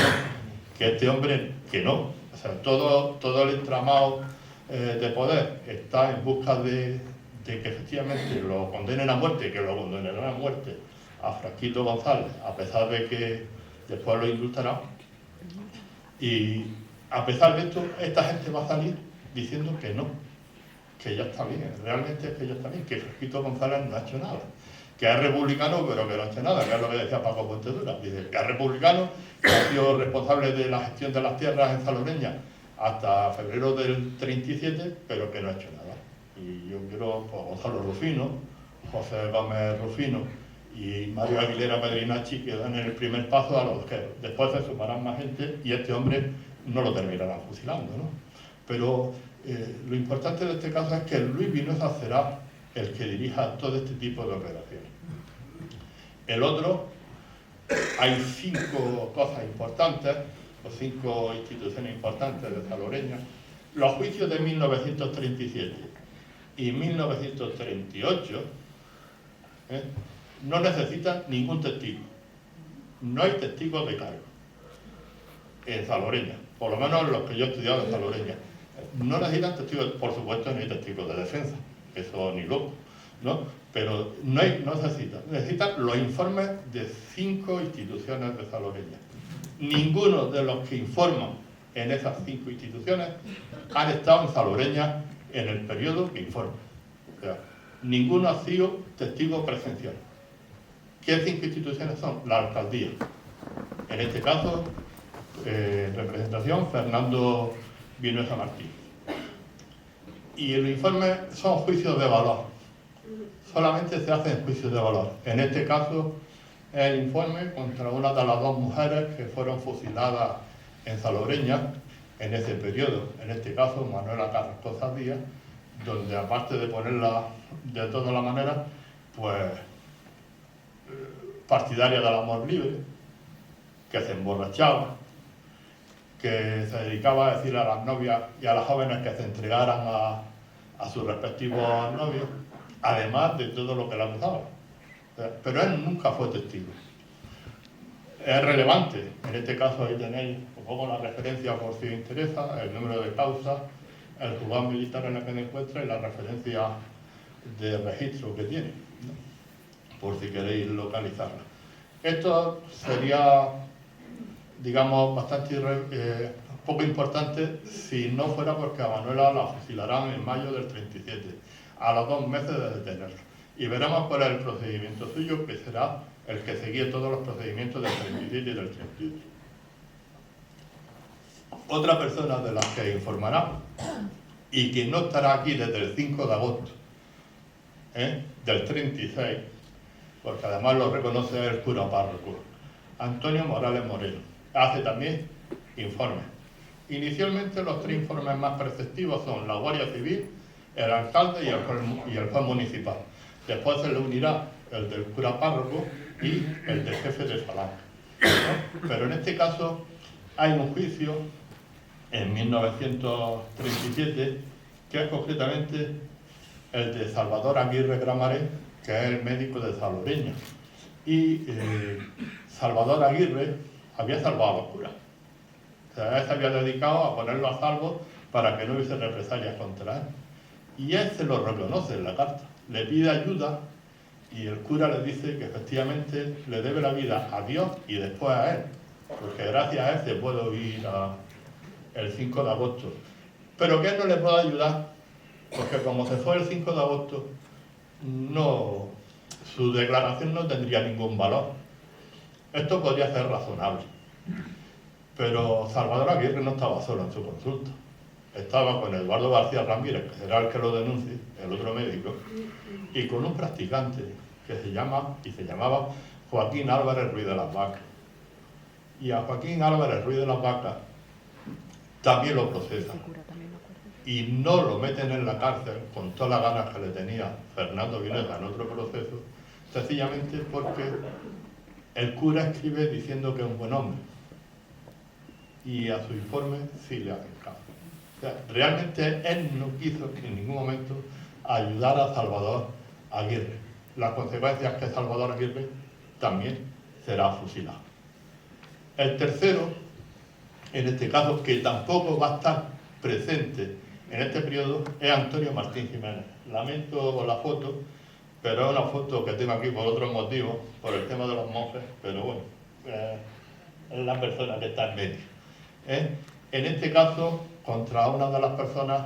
que este hombre que no. O sea, todo el entramado de poder está en busca de que efectivamente lo condenen a muerte, que lo condenarán a muerte a Franquito González, a pesar de que después lo indultarán. Y a pesar de esto, esta gente va a salir diciendo que no, que ya está bien, realmente es que ya está bien, que Franquito González no ha hecho nada, que es republicano pero que no ha hecho nada, que es lo que decía Paco Puentedura. Dice que es republicano, que ha sido responsable de la gestión de las tierras en Salobreña hasta febrero del 37, pero que no ha hecho nada. Y yo quiero, pues, Gonzalo Rufino, José Gómez Rufino y Mario Aguilera Pedrinachi, que dan el primer paso a los que después se sumarán más gente y este hombre no lo terminarán fusilando, ¿no? Pero lo importante de este caso es que Luis Vinuesa será el que dirija todo este tipo de operaciones. El otro, hay 5 cosas importantes, o 5 instituciones importantes de Salobreña. Los juicios de 1937 y 1938 no necesitan ningún testigo. No hay testigos de cargo en Salobreña, por lo menos los que yo he estudiado en Salobreña. No necesitan testigos, por supuesto, no hay testigos de defensa, eso ni loco, ¿no? Pero no necesitan los informes de 5 instituciones de Salobreña. Ninguno de los que informan en esas 5 instituciones han estado en Salobreña en el periodo que informan. O sea, ninguno ha sido testigo presencial. ¿Qué 5 instituciones son? La alcaldía. En este caso, representación, Fernando Vinuesa Martín. Y el informe son juicios de valor. Solamente se hacen juicios de valor. En este caso, el informe contra una de las 2 mujeres que fueron fusiladas en Salobreña en ese periodo. En este caso, Manuela Carrascosa Díaz, donde aparte de ponerla de todas las maneras, pues partidaria del amor libre, que se emborrachaba, que se dedicaba a decir a las novias y a las jóvenes que se entregaran a sus respectivos novios, además de todo lo que le acusaba. Pero él nunca fue testigo. Es relevante, en este caso ahí tenéis un poco la referencia por si os interesa, el número de causa, el juzgado militar en el que se encuentra y la referencia de registro que tiene, ¿no? Por si queréis localizarla. Esto sería, digamos, bastante poco importante si no fuera porque a Manuela la fusilarán en mayo del 37, a los 2 meses de detenerlo. Y veremos cuál es el procedimiento suyo, que será el que seguía todos los procedimientos del 37 y del 38. Otra persona de las que informará, y que no estará aquí desde el 5 de agosto del 36, porque además lo reconoce el cura párroco, Antonio Morales Moreno, hace también informes. Inicialmente los 3 informes más preceptivos son la Guardia Civil, el alcalde y el juez municipal. Después se le unirá el del cura párroco y el del jefe de falange, ¿no? Pero en este caso hay un juicio en 1937 que es concretamente el de Salvador Aguirre Gramaré, que es el médico de Salobreña. Y Salvador Aguirre había salvado a los curas. O sea, él se había dedicado a ponerlo a salvo para que no hubiese represalias contra él. Y él se lo reconoce en la carta. Le pide ayuda y el cura le dice que efectivamente le debe la vida a Dios y después a él, porque gracias a él se puede ir el 5 de agosto. Pero que él no le puede ayudar, porque como se fue el 5 de agosto, su declaración no tendría ningún valor. Esto podría ser razonable. Pero Salvador Aguirre no estaba solo en su consulta. Estaba con Eduardo García Ramírez, que será el que lo denuncie, el otro médico, y con un practicante que se llamaba Joaquín Álvarez Ruiz de las Vacas. Y a Joaquín Álvarez Ruiz de las Vacas también lo procesan. Y no lo meten en la cárcel con todas las ganas que le tenía Fernando Vinega en otro proceso, sencillamente porque el cura escribe diciendo que es un buen hombre. Y a su informe sí le hacen caso. O sea, realmente él no quiso en ningún momento ayudar a Salvador Aguirre. Las consecuencias es que Salvador Aguirre también será fusilado. El tercero, en este caso, que tampoco va a estar presente en este periodo, es Antonio Martín Jiménez. Lamento la foto, pero es una foto que tengo aquí por otros motivos, por el tema de los monjes, pero bueno, es la persona que está en medio. En este caso, contra una de las personas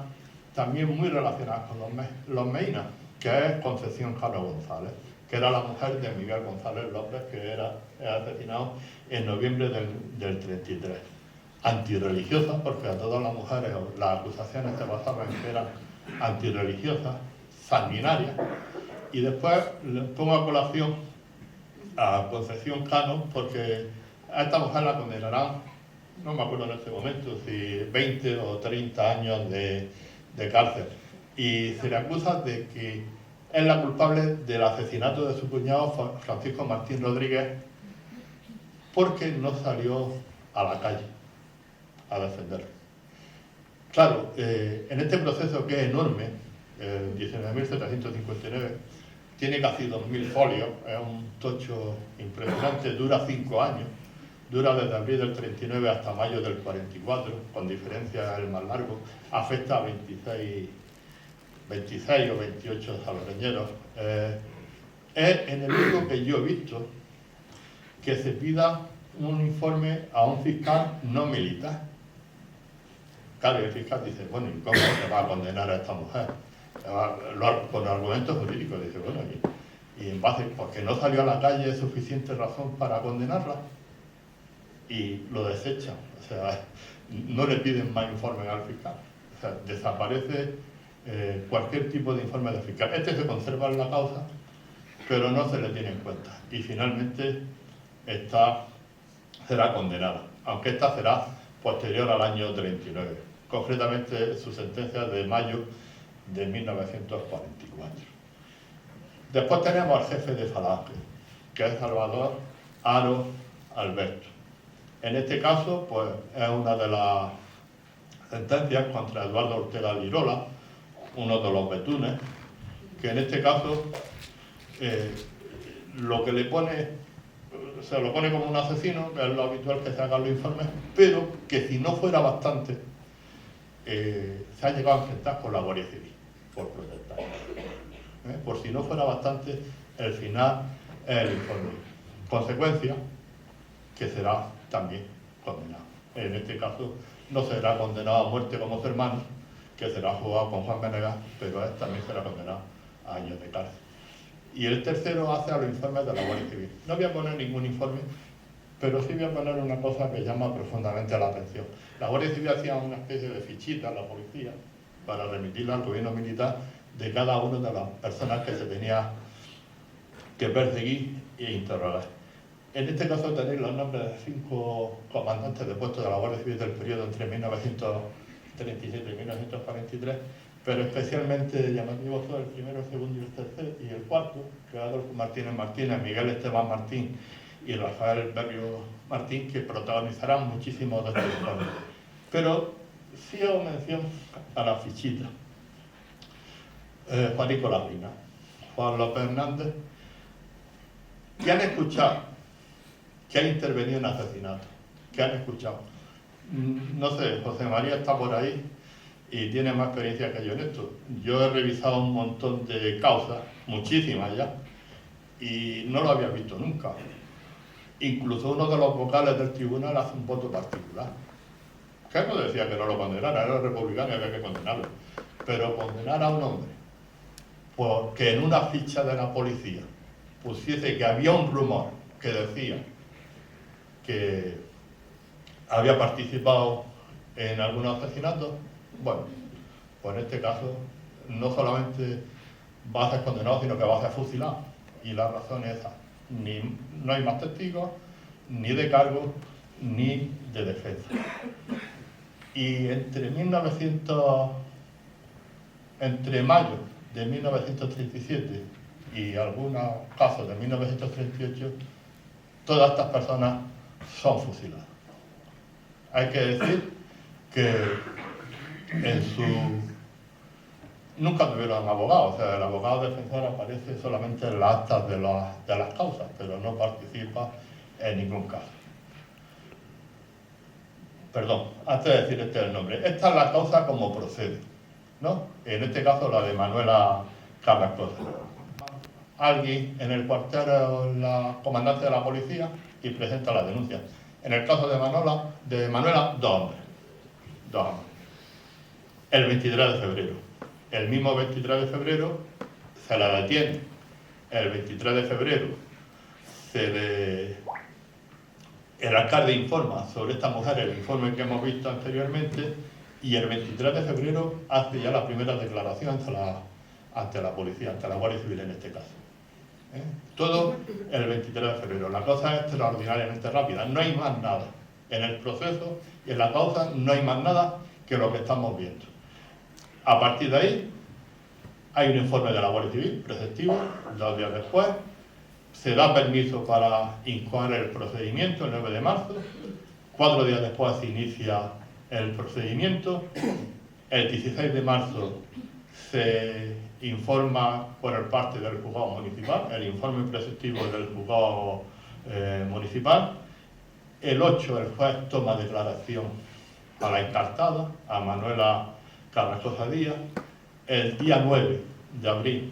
también muy relacionadas con los Meinas, que es Concepción Cano González, que era la mujer de Miguel González López, que era asesinado en noviembre del 33. Antirreligiosa, porque a todas las mujeres las acusaciones se basaban en que eran antirreligiosas, sanguinarias, y después le pongo a colación a Concepción Cano, porque a esta mujer la condenarán, no me acuerdo en este momento, si 20 o 30 años de cárcel, y se le acusa de que es la culpable del asesinato de su cuñado Francisco Martín Rodríguez, porque no salió a la calle a defenderlo. Claro, en este proceso que es enorme, 19.759, tiene casi 2.000 folios, es un tocho impresionante, dura 5 años, dura desde abril del 39 hasta mayo del 44, con diferencia el más largo, afecta a 26 o 28 salobreñeros. Es en el único que yo he visto que se pida un informe a un fiscal no militar. Claro, y el fiscal dice, bueno, ¿y cómo se va a condenar a esta mujer? Con argumentos jurídicos, dice, bueno, y en base, porque no salió a la calle es suficiente razón para condenarla, y lo desechan, o sea, no le piden más informes al fiscal, o sea, desaparece cualquier tipo de informe del fiscal. Este se conserva en la causa, pero no se le tiene en cuenta, y finalmente será condenada, aunque esta será posterior al año 39, concretamente su sentencia de mayo de 1944. Después tenemos al jefe de falange, que es Salvador Aro Alberto. En este caso, pues es una de las sentencias contra Eduardo Ortega Lirola, uno de los betunes, que en este caso lo que le pone, se lo pone como un asesino, que es lo habitual que se hagan los informes, pero que si no fuera bastante, se ha llegado a enfrentar con la Guardia Civil por protestar. Por si no fuera bastante, el final es el informe. Consecuencia, que será también condenado. En este caso no será condenado a muerte como su hermano, que será juzgado con Juan Venegas, pero él también será condenado a años de cárcel. Y el tercero hace a los informes de la Guardia Civil. No voy a poner ningún informe, pero sí voy a poner una cosa que llama profundamente la atención. La Guardia Civil hacía una especie de fichita a la policía para remitirla al gobierno militar de cada una de las personas que se tenía que perseguir e interrogar. En este caso tenéis los nombres de 5 comandantes de puestos de la Guardia Civil del periodo entre 1937 y 1943, pero especialmente llamativos son el primero, el segundo y el tercero, y el cuarto, que es Adolfo Martínez Martínez, Miguel Esteban Martín y Rafael Berrio Martín, que protagonizarán muchísimos de estos informes. Pero sí hago mención a la fichita. Juanico Labrina, Juan López Hernández, que han escuchado que ha intervenido en asesinatos, que han escuchado. No sé, José María está por ahí y tiene más experiencia que yo en esto. Yo he revisado un montón de causas, muchísimas ya, y no lo había visto nunca. Incluso uno de los vocales del tribunal hace un voto particular. Que no decía que no lo condenara, era republicano y había que condenarlo. Pero condenar a un hombre porque en una ficha de la policía pusiese que había un rumor que decía que había participado en algunos asesinatos, bueno, pues en este caso no solamente va a ser condenado, sino que va a ser fusilado. Y la razón es esa. No hay más testigos, ni de cargo, ni de defensa. Y entre mayo de 1937 y algunos casos de 1938, todas estas personas son fusiladas. Hay que decir que nunca tuvieron abogado, o sea, el abogado defensor aparece solamente en las actas de las causas, pero no participa en ningún caso. Perdón, antes de decir este es el nombre. Esta es la causa como procede, ¿no? En este caso la de Manuela Carrascosa. Alguien en el cuartel o la comandante de la policía y presenta la denuncia. En el caso de Manuela, dos hombres. El 23 de febrero. El mismo 23 de febrero se la detiene. El 23 de febrero el alcalde informa sobre esta mujer, el informe que hemos visto anteriormente, y el 23 de febrero hace ya la primera declaración ante la policía, ante la Guardia Civil en este caso. Todo el 23 de febrero. La cosa es extraordinariamente rápida, no hay más nada. En el proceso y en la causa no hay más nada que lo que estamos viendo. A partir de ahí, hay un informe de la Guardia Civil, preceptivo, 2 días después, se da permiso para incoar el procedimiento el 9 de marzo, 4 días después se inicia el procedimiento, el 16 de marzo se informa por el parte del juzgado municipal, el informe preceptivo del juzgado municipal, el 8 el juez toma declaración a la encartada, a Manuela Carrascosa Díaz, el día 9 de abril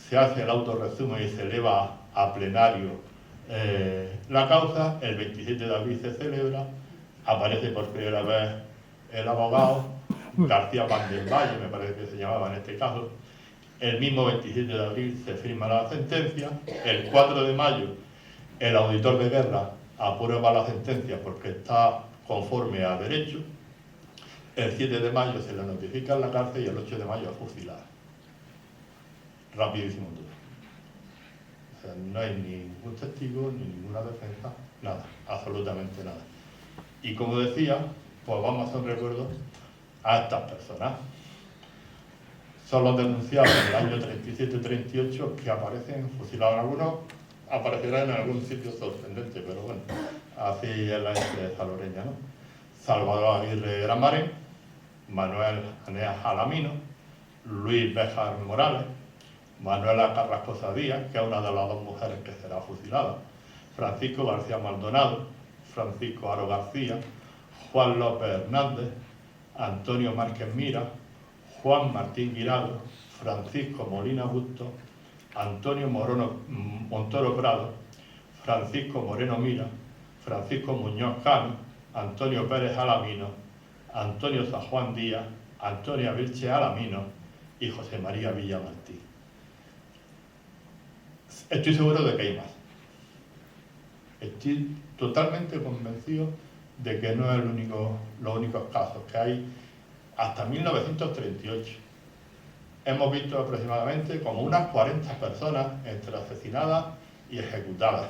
se hace el autorresumen y se eleva a plenario la causa, el 27 de abril se celebra, aparece por primera vez el abogado García Van del Valle, me parece que se llamaba en este caso. El mismo 27 de abril se firma la sentencia, el 4 de mayo el auditor de guerra aprueba la sentencia porque está conforme a derecho, el 7 de mayo se le notifica en la cárcel y el 8 de mayo es fusilada. Rapidísimo todo. O sea, no hay ningún testigo, ni ninguna defensa, nada, absolutamente nada. Y como decía, pues vamos a hacer un recuerdo a estas personas. Son los denunciados en el año 37-38 que aparecen fusilados. Algunos aparecerán en algún sitio sorprendente, pero bueno, así es la historia saloreña, ¿no? Salvador Aguirre Gramarén, Manuel Aneas Alamino, Luis Béjar Morales, Manuela Carrascosa Díaz, que es una de las 2 mujeres que será fusilada, Francisco García Maldonado, Francisco Aro García, Juan López Hernández, Antonio Márquez Mira, Juan Martín Guirado, Francisco Molina Busto, Antonio Montoro Prado, Francisco Moreno Mira, Francisco Muñoz Cano, Antonio Pérez Alamino, Antonio San Juan Díaz, Antonia Vilche Alamino y José María Villamartí. Estoy seguro de que hay más. Estoy totalmente convencido de que no es los únicos casos, que hay hasta 1938. Hemos visto aproximadamente como unas 40 personas entre asesinadas y ejecutadas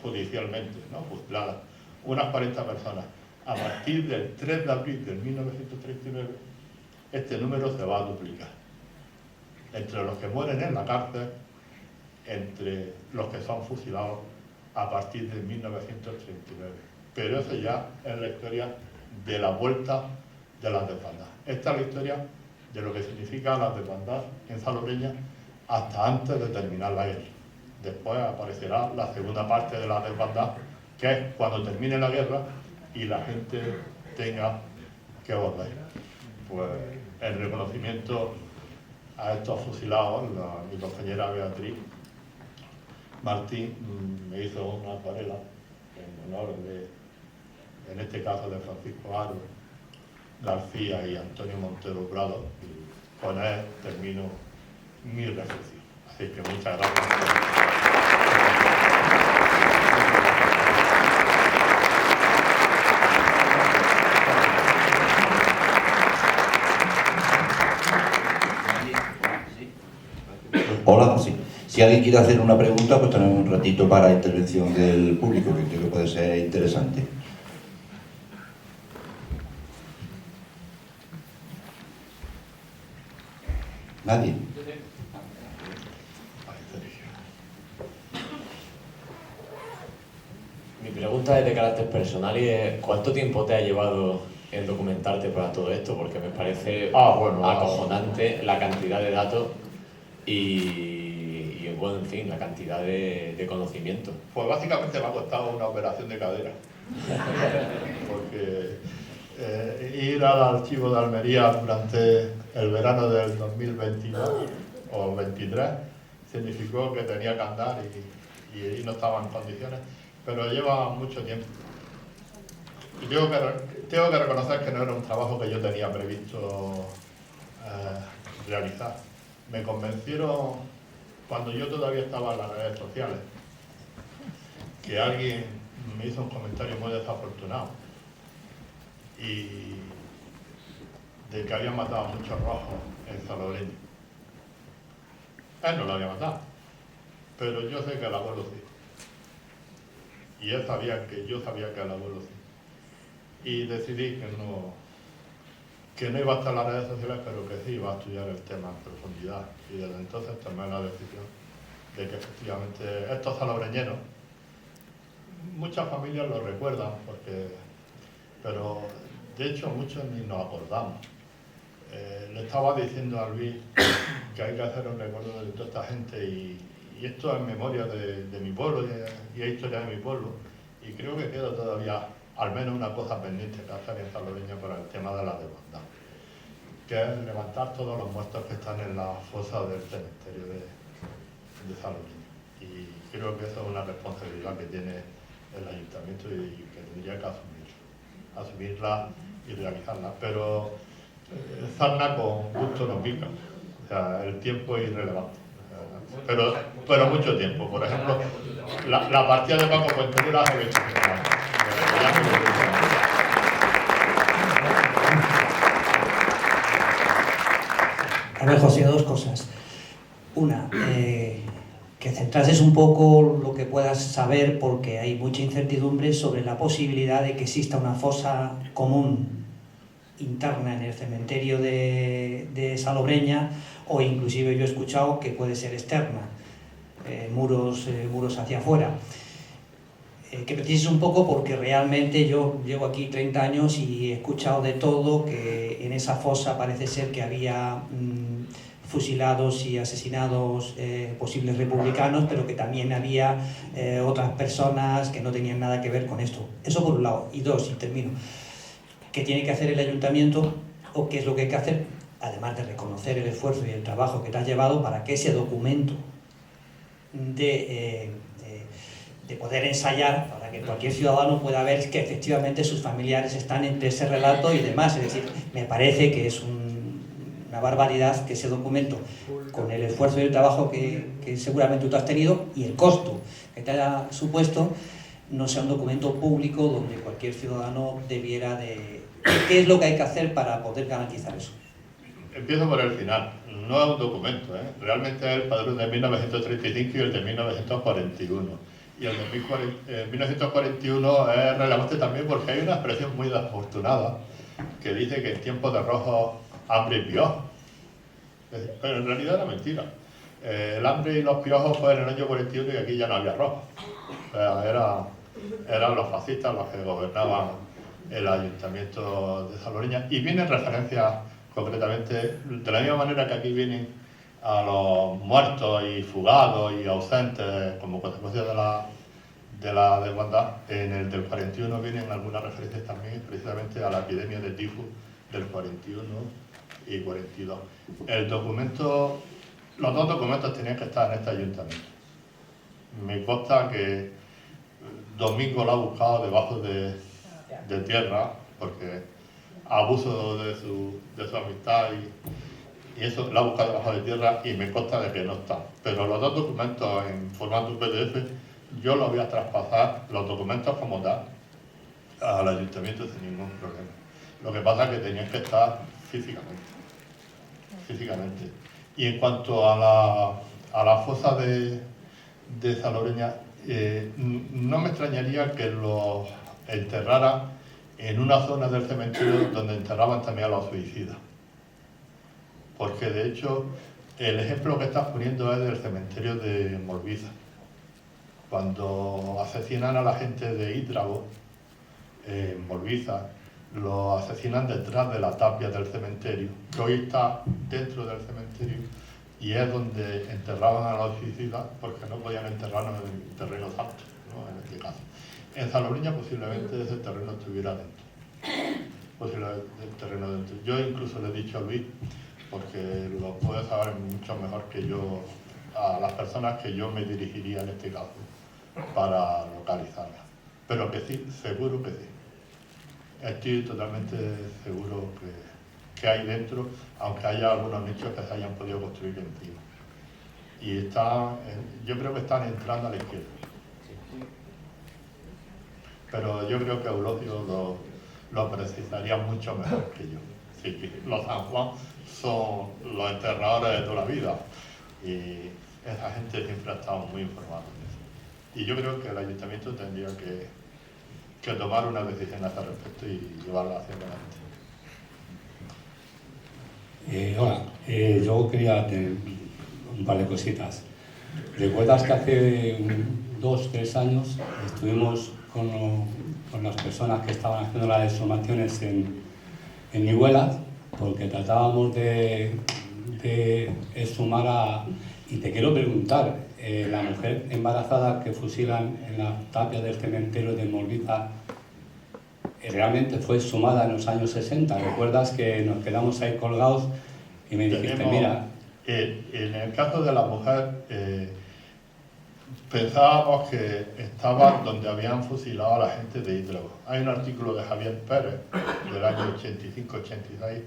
judicialmente, ¿no? Fusiladas. Unas 40 personas. A partir del 3 de abril de 1939, este número se va a duplicar. Entre los que mueren en la cárcel, entre los que son fusilados a partir de 1939. Pero eso ya es la historia de la vuelta de las desbandadas. Esta es la historia de lo que significa las desbandadas en Salobreña hasta antes de terminar la guerra. Después aparecerá la segunda parte de la desbandada, que es cuando termine la guerra y la gente tenga que volver. Pues el reconocimiento a estos fusilados, mi compañera Beatriz Martín me hizo una acuarela en honor en este caso, de Francisco Aro García y Antonio Montero Prado, y con él termino mi reflexión. Así que muchas gracias. Hola, sí. Si alguien quiere hacer una pregunta, pues tenemos un ratito para intervención del público, que creo que puede ser interesante. ¿Nadie? Mi pregunta es de carácter personal y es ¿cuánto tiempo te ha llevado el documentarte para todo esto? Porque me parece acojonante la cantidad de datos y bueno, en fin, la cantidad de conocimiento. Pues básicamente me ha costado una operación de cadera. Porque ir al archivo de Almería durante el verano del 2022 o 23 significó que tenía que andar y no estaba en condiciones, pero lleva mucho tiempo. Y tengo que reconocer que no era un trabajo que yo tenía previsto realizar. Me convencieron cuando yo todavía estaba en las redes sociales, que alguien me hizo un comentario muy desafortunado y de que habían matado a muchos rojos en Salobreña. Él no lo había matado, pero yo sé que el abuelo sí. Y él sabía que yo sabía que el abuelo sí. Y decidí que no iba a estar en las redes sociales, pero que sí iba a estudiar el tema en profundidad. Y desde entonces tomé la decisión de que efectivamente estos salobreñeros, muchas familias lo recuerdan, pero de hecho muchos ni nos acordamos. Le estaba diciendo a Luis que hay que hacer un recuerdo de toda esta gente y esto es memoria de mi pueblo y es historia de mi pueblo, y creo que queda todavía al menos una cosa pendiente que hacer en Salobreña para el tema de la desbandada, que es levantar todos los muertos que están en la fosa del cementerio de Salobreña. Y creo que esa es una responsabilidad que tiene el ayuntamiento y que tendría que asumirla y realizarla. Pero sarna con gusto no pica, o sea, el tiempo es irrelevante. Pero mucho tiempo. Por ejemplo, la partida de Paco Fuenteruela hace 25 años. A ver, José, dos cosas. Una, que centrases un poco lo que puedas saber, porque hay mucha incertidumbre sobre la posibilidad de que exista una fosa común interna en el cementerio de Salobreña, o inclusive yo he escuchado que puede ser externa, muros hacia afuera. que precises un poco, porque realmente yo llevo aquí 30 años y he escuchado de todo, que en esa fosa parece ser que había fusilados y asesinados posibles republicanos, pero que también había otras personas que no tenían nada que ver con esto. Eso por un lado. Y dos, y termino, ¿qué tiene que hacer el ayuntamiento o qué es lo que hay que hacer, además de reconocer el esfuerzo y el trabajo que te has llevado para que ese documento de poder ensayar, para que cualquier ciudadano pueda ver que efectivamente sus familiares están entre ese relato y demás? Es decir, me parece que es una barbaridad que ese documento, con el esfuerzo y el trabajo que seguramente tú has tenido y el costo que te haya supuesto, no sea un documento público donde cualquier ciudadano debiera de... ¿Qué es lo que hay que hacer para poder garantizar eso? Empiezo por el final. No es un documento, ¿eh? Realmente es el padrón de 1935 y el de 1941. Y el de 1941 es relevante también porque hay una expresión muy desafortunada que dice que en tiempos de rojos, hambre y piojos. Pero en realidad era mentira. El hambre y los piojos fue en el año 41 y aquí ya no había rojos. O sea, eran los fascistas los que gobernaban el ayuntamiento de Salobreña. Y vienen referencias concretamente, de la misma manera que aquí vienen a los muertos y fugados y ausentes como consecuencia de la desbandada, en el del 41 vienen algunas referencias también precisamente a la epidemia de tifus del 41 y 42. Los dos documentos tenían que estar en este ayuntamiento. Me consta que Domingo lo ha buscado debajo de tierra, porque abuso de su amistad y eso lo ha buscado debajo de tierra y me consta de que no está. Pero los dos documentos en formato PDF yo los voy a traspasar, los documentos como tal, al ayuntamiento sin ningún problema. Lo que pasa es que tenían que estar físicamente. Y en cuanto a la fosa de Salobreña, no me extrañaría que los enterraran en una zona del cementerio donde enterraban también a los suicidas. Porque de hecho, el ejemplo que estás poniendo es del cementerio de Morbiza. Cuando asesinan a la gente de Hídrabo, en Morbiza, lo asesinan detrás de la tapia del cementerio, que hoy está dentro del cementerio, y es donde enterraban a los suicidas porque no podían enterrarnos en el terreno santo, ¿no? En este caso. En Salobreña posiblemente ese terreno estuviera dentro. Yo incluso le he dicho a Luis, porque lo puede saber mucho mejor que yo, a las personas que yo me dirigiría en este caso para localizarlas. Pero que sí, seguro que sí. Estoy totalmente seguro que hay dentro, aunque haya algunos nichos que se hayan podido construir encima. Y yo creo que están entrando a la izquierda. Pero yo creo que Eulogio lo precisaría mucho mejor que yo. Sí, los San Juan son los enterradores de toda la vida y esa gente siempre ha estado muy informada de eso. Y yo creo que el ayuntamiento tendría que tomar una decisión a ese respecto y llevarla hacia adelante. Hola, yo quería tener un par de cositas. ¿Recuerdas que hace 2 o 3 años estuvimos con las personas que estaban haciendo las exhumaciones en Nihuelas, porque tratábamos de exhumar y te quiero preguntar, la mujer embarazada que fusilan en la tapia del cementerio de Morbiza, realmente fue exhumada en los años 60. ¿Recuerdas que nos quedamos ahí colgados y me dijiste, mira... En el caso de la mujer, pensábamos que estaba donde habían fusilado a la gente de Hídrabo. Hay un artículo de Javier Pérez, del año 85-86,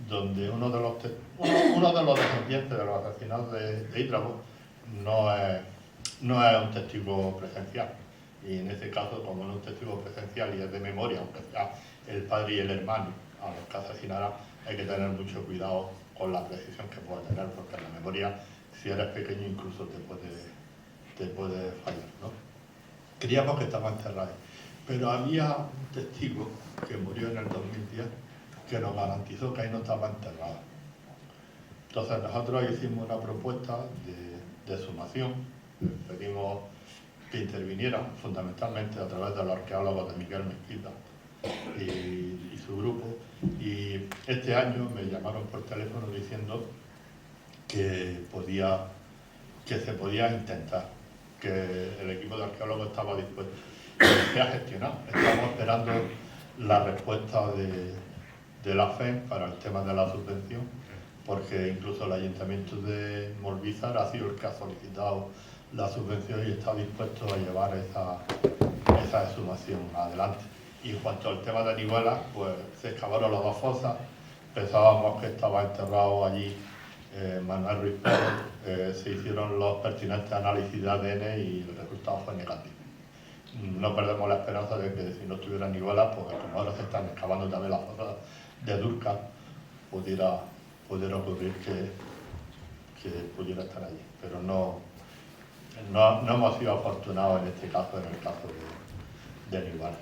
donde uno de los descendientes de los asesinados de Hídrabo no es un testigo presencial. Y en ese caso, como no es un testigo presencial y es de memoria, aunque sea el padre y el hermano a los que asesinará, hay que tener mucho cuidado con la precisión que pueda tener, porque en la memoria, si eres pequeño, incluso te puede fallar, ¿no? Creíamos que estaba enterrado, pero había un testigo que murió en el 2010 que nos garantizó que ahí no estaba enterrado. Entonces nosotros hicimos una propuesta de exhumación, pedimos que intervinieron fundamentalmente a través de los arqueólogos de Miguel Mezquita y su grupo. Y este año me llamaron por teléfono diciendo que se podía intentar, que el equipo de arqueólogos estaba dispuesto. Se ha gestionado. Estamos esperando la respuesta de la FEM para el tema de la subvención, porque incluso el Ayuntamiento de Molvízar ha sido el que ha solicitado la subvención y está dispuesto a llevar esa exhumación adelante. Y en cuanto al tema de Nihuela, pues se excavaron las dos fosas, pensábamos que estaba enterrado allí Manuel Ruiz Pérez, se hicieron los pertinentes análisis de ADN y el resultado fue negativo. No perdemos la esperanza de que si no estuviera Nihuela, pues como ahora se están excavando también las fosas de Dúrcal, pudiera ocurrir que pudiera estar allí. Pero no hemos sido afortunados en este caso, en el caso de Nihuela.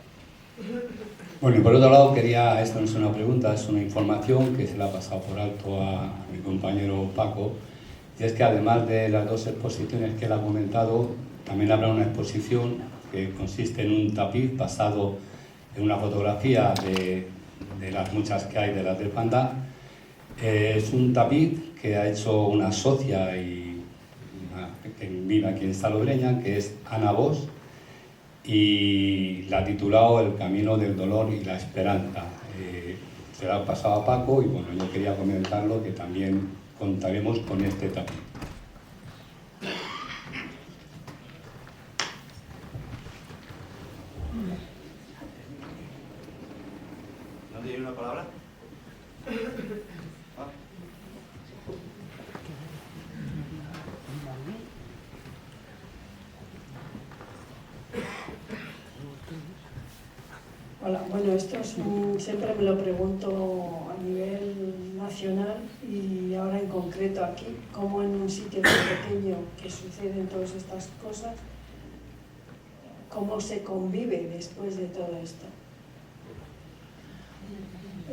Bueno, y por otro lado esto no es una pregunta, es una información que se la ha pasado por alto a mi compañero Paco, y es que además de las dos exposiciones que él ha comentado, también habrá una exposición que consiste en un tapiz basado en una fotografía de las muchas que hay de las del Panda. Es un tapiz que ha hecho una socia que vive aquí en Salobreña, que es Ana Bosch, y la ha titulado El camino del dolor y la esperanza. Se la ha pasado a Paco y bueno, yo quería comentarlo, que también contaremos con este tapiz. ¿No tiene una palabra? Hola, bueno, esto siempre me lo pregunto a nivel nacional y ahora en concreto aquí, como en un sitio tan pequeño que suceden todas estas cosas, ¿cómo se convive después de todo esto?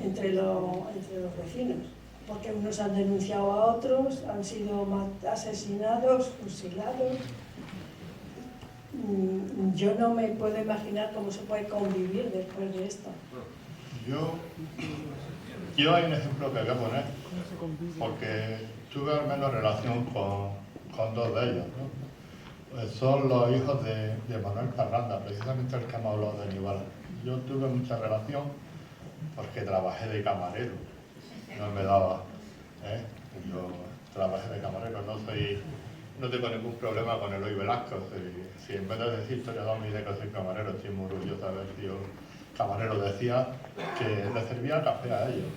Entre los vecinos, porque unos han denunciado a otros, han sido asesinados, fusilados. Yo no me puedo imaginar cómo se puede convivir después de esto. Yo hay un ejemplo que voy a poner, porque tuve al menos relación con dos de ellos, ¿no? Pues son los hijos de Manuel Parranda, precisamente el que hemos hablado de Nihuela. Yo tuve mucha relación porque trabajé de camarero, no me daba, yo trabajé de camarero, no tengo ningún problema con Eloy Velasco. Si en vez de decir historiador me dice que soy camarero, estoy muy orgulloso de haber sido camarero. Decía que le servía café a ellos,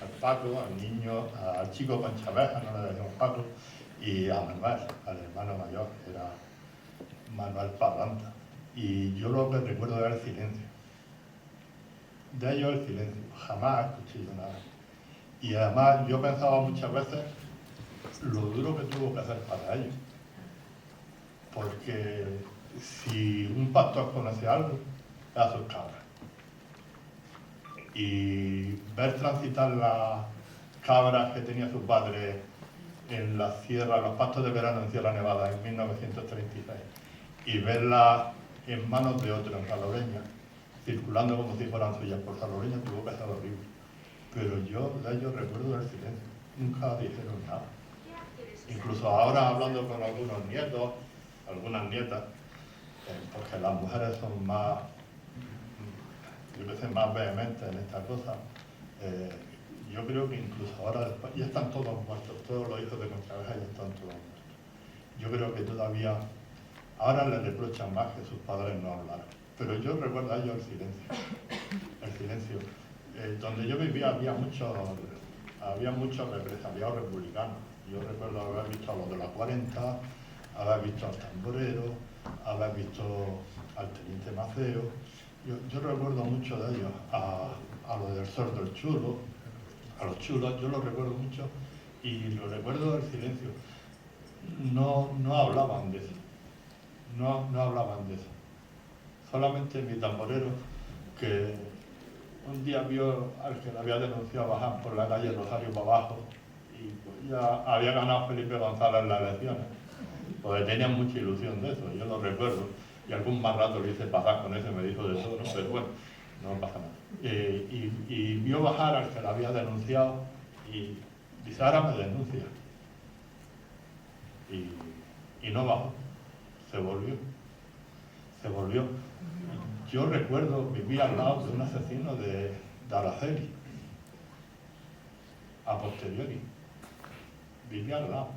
al Paco, al niño, al chico con Chaveja, no le decíamos Paco, y a Manuel, al hermano mayor, que era Manuel Parranda. Y yo lo que recuerdo era el silencio. De ellos el silencio, jamás escuché yo nada. Y además yo pensaba muchas veces lo duro que tuvo que hacer para ellos. Porque si un pastor conoce algo, es a sus cabras. Y ver transitar las cabras que tenía su padre en la sierra, los pastos de verano en Sierra Nevada en 1936, y verlas en manos de otro en Salobreña, circulando como si fueran suyas por Salobreña, tuvo que ser horrible. Pero yo de ellos recuerdo el silencio, nunca dijeron nada. Incluso ahora hablando con algunos nietos, algunas nietas, porque las mujeres son más, yo que sé, más vehementes en esta cosa, yo creo que incluso ahora después, ya están todos muertos, todos los hijos de Contraveja ya están todos muertos. Yo creo que todavía, ahora les reprochan más que sus padres no hablaran. Pero yo recuerdo a ellos el silencio. Donde yo vivía había muchos represaliados republicanos. Yo recuerdo haber visto a los de la 40, haber visto al tamborero, haber visto al teniente Maceo. Yo recuerdo mucho de ellos, a los del Sordo el Chulo, a los chulos, yo los recuerdo mucho y lo recuerdo del silencio. No hablaban de eso, no hablaban de eso. Solamente mi tamborero, que un día vio al que le había denunciado bajar por la calle Rosario para abajo, y pues ya había ganado Felipe González las elecciones. porque tenían mucha ilusión de eso, yo lo recuerdo, y algún más rato le hice pasar con eso y me dijo de todo, ¿no? Pero bueno, no pasa nada. Y vio bajar al que la había denunciado y dice, ahora me denuncia. Y no bajó, se volvió. Yo recuerdo, vivía al lado de un asesino de Araceli, a posteriori, vivía al lado.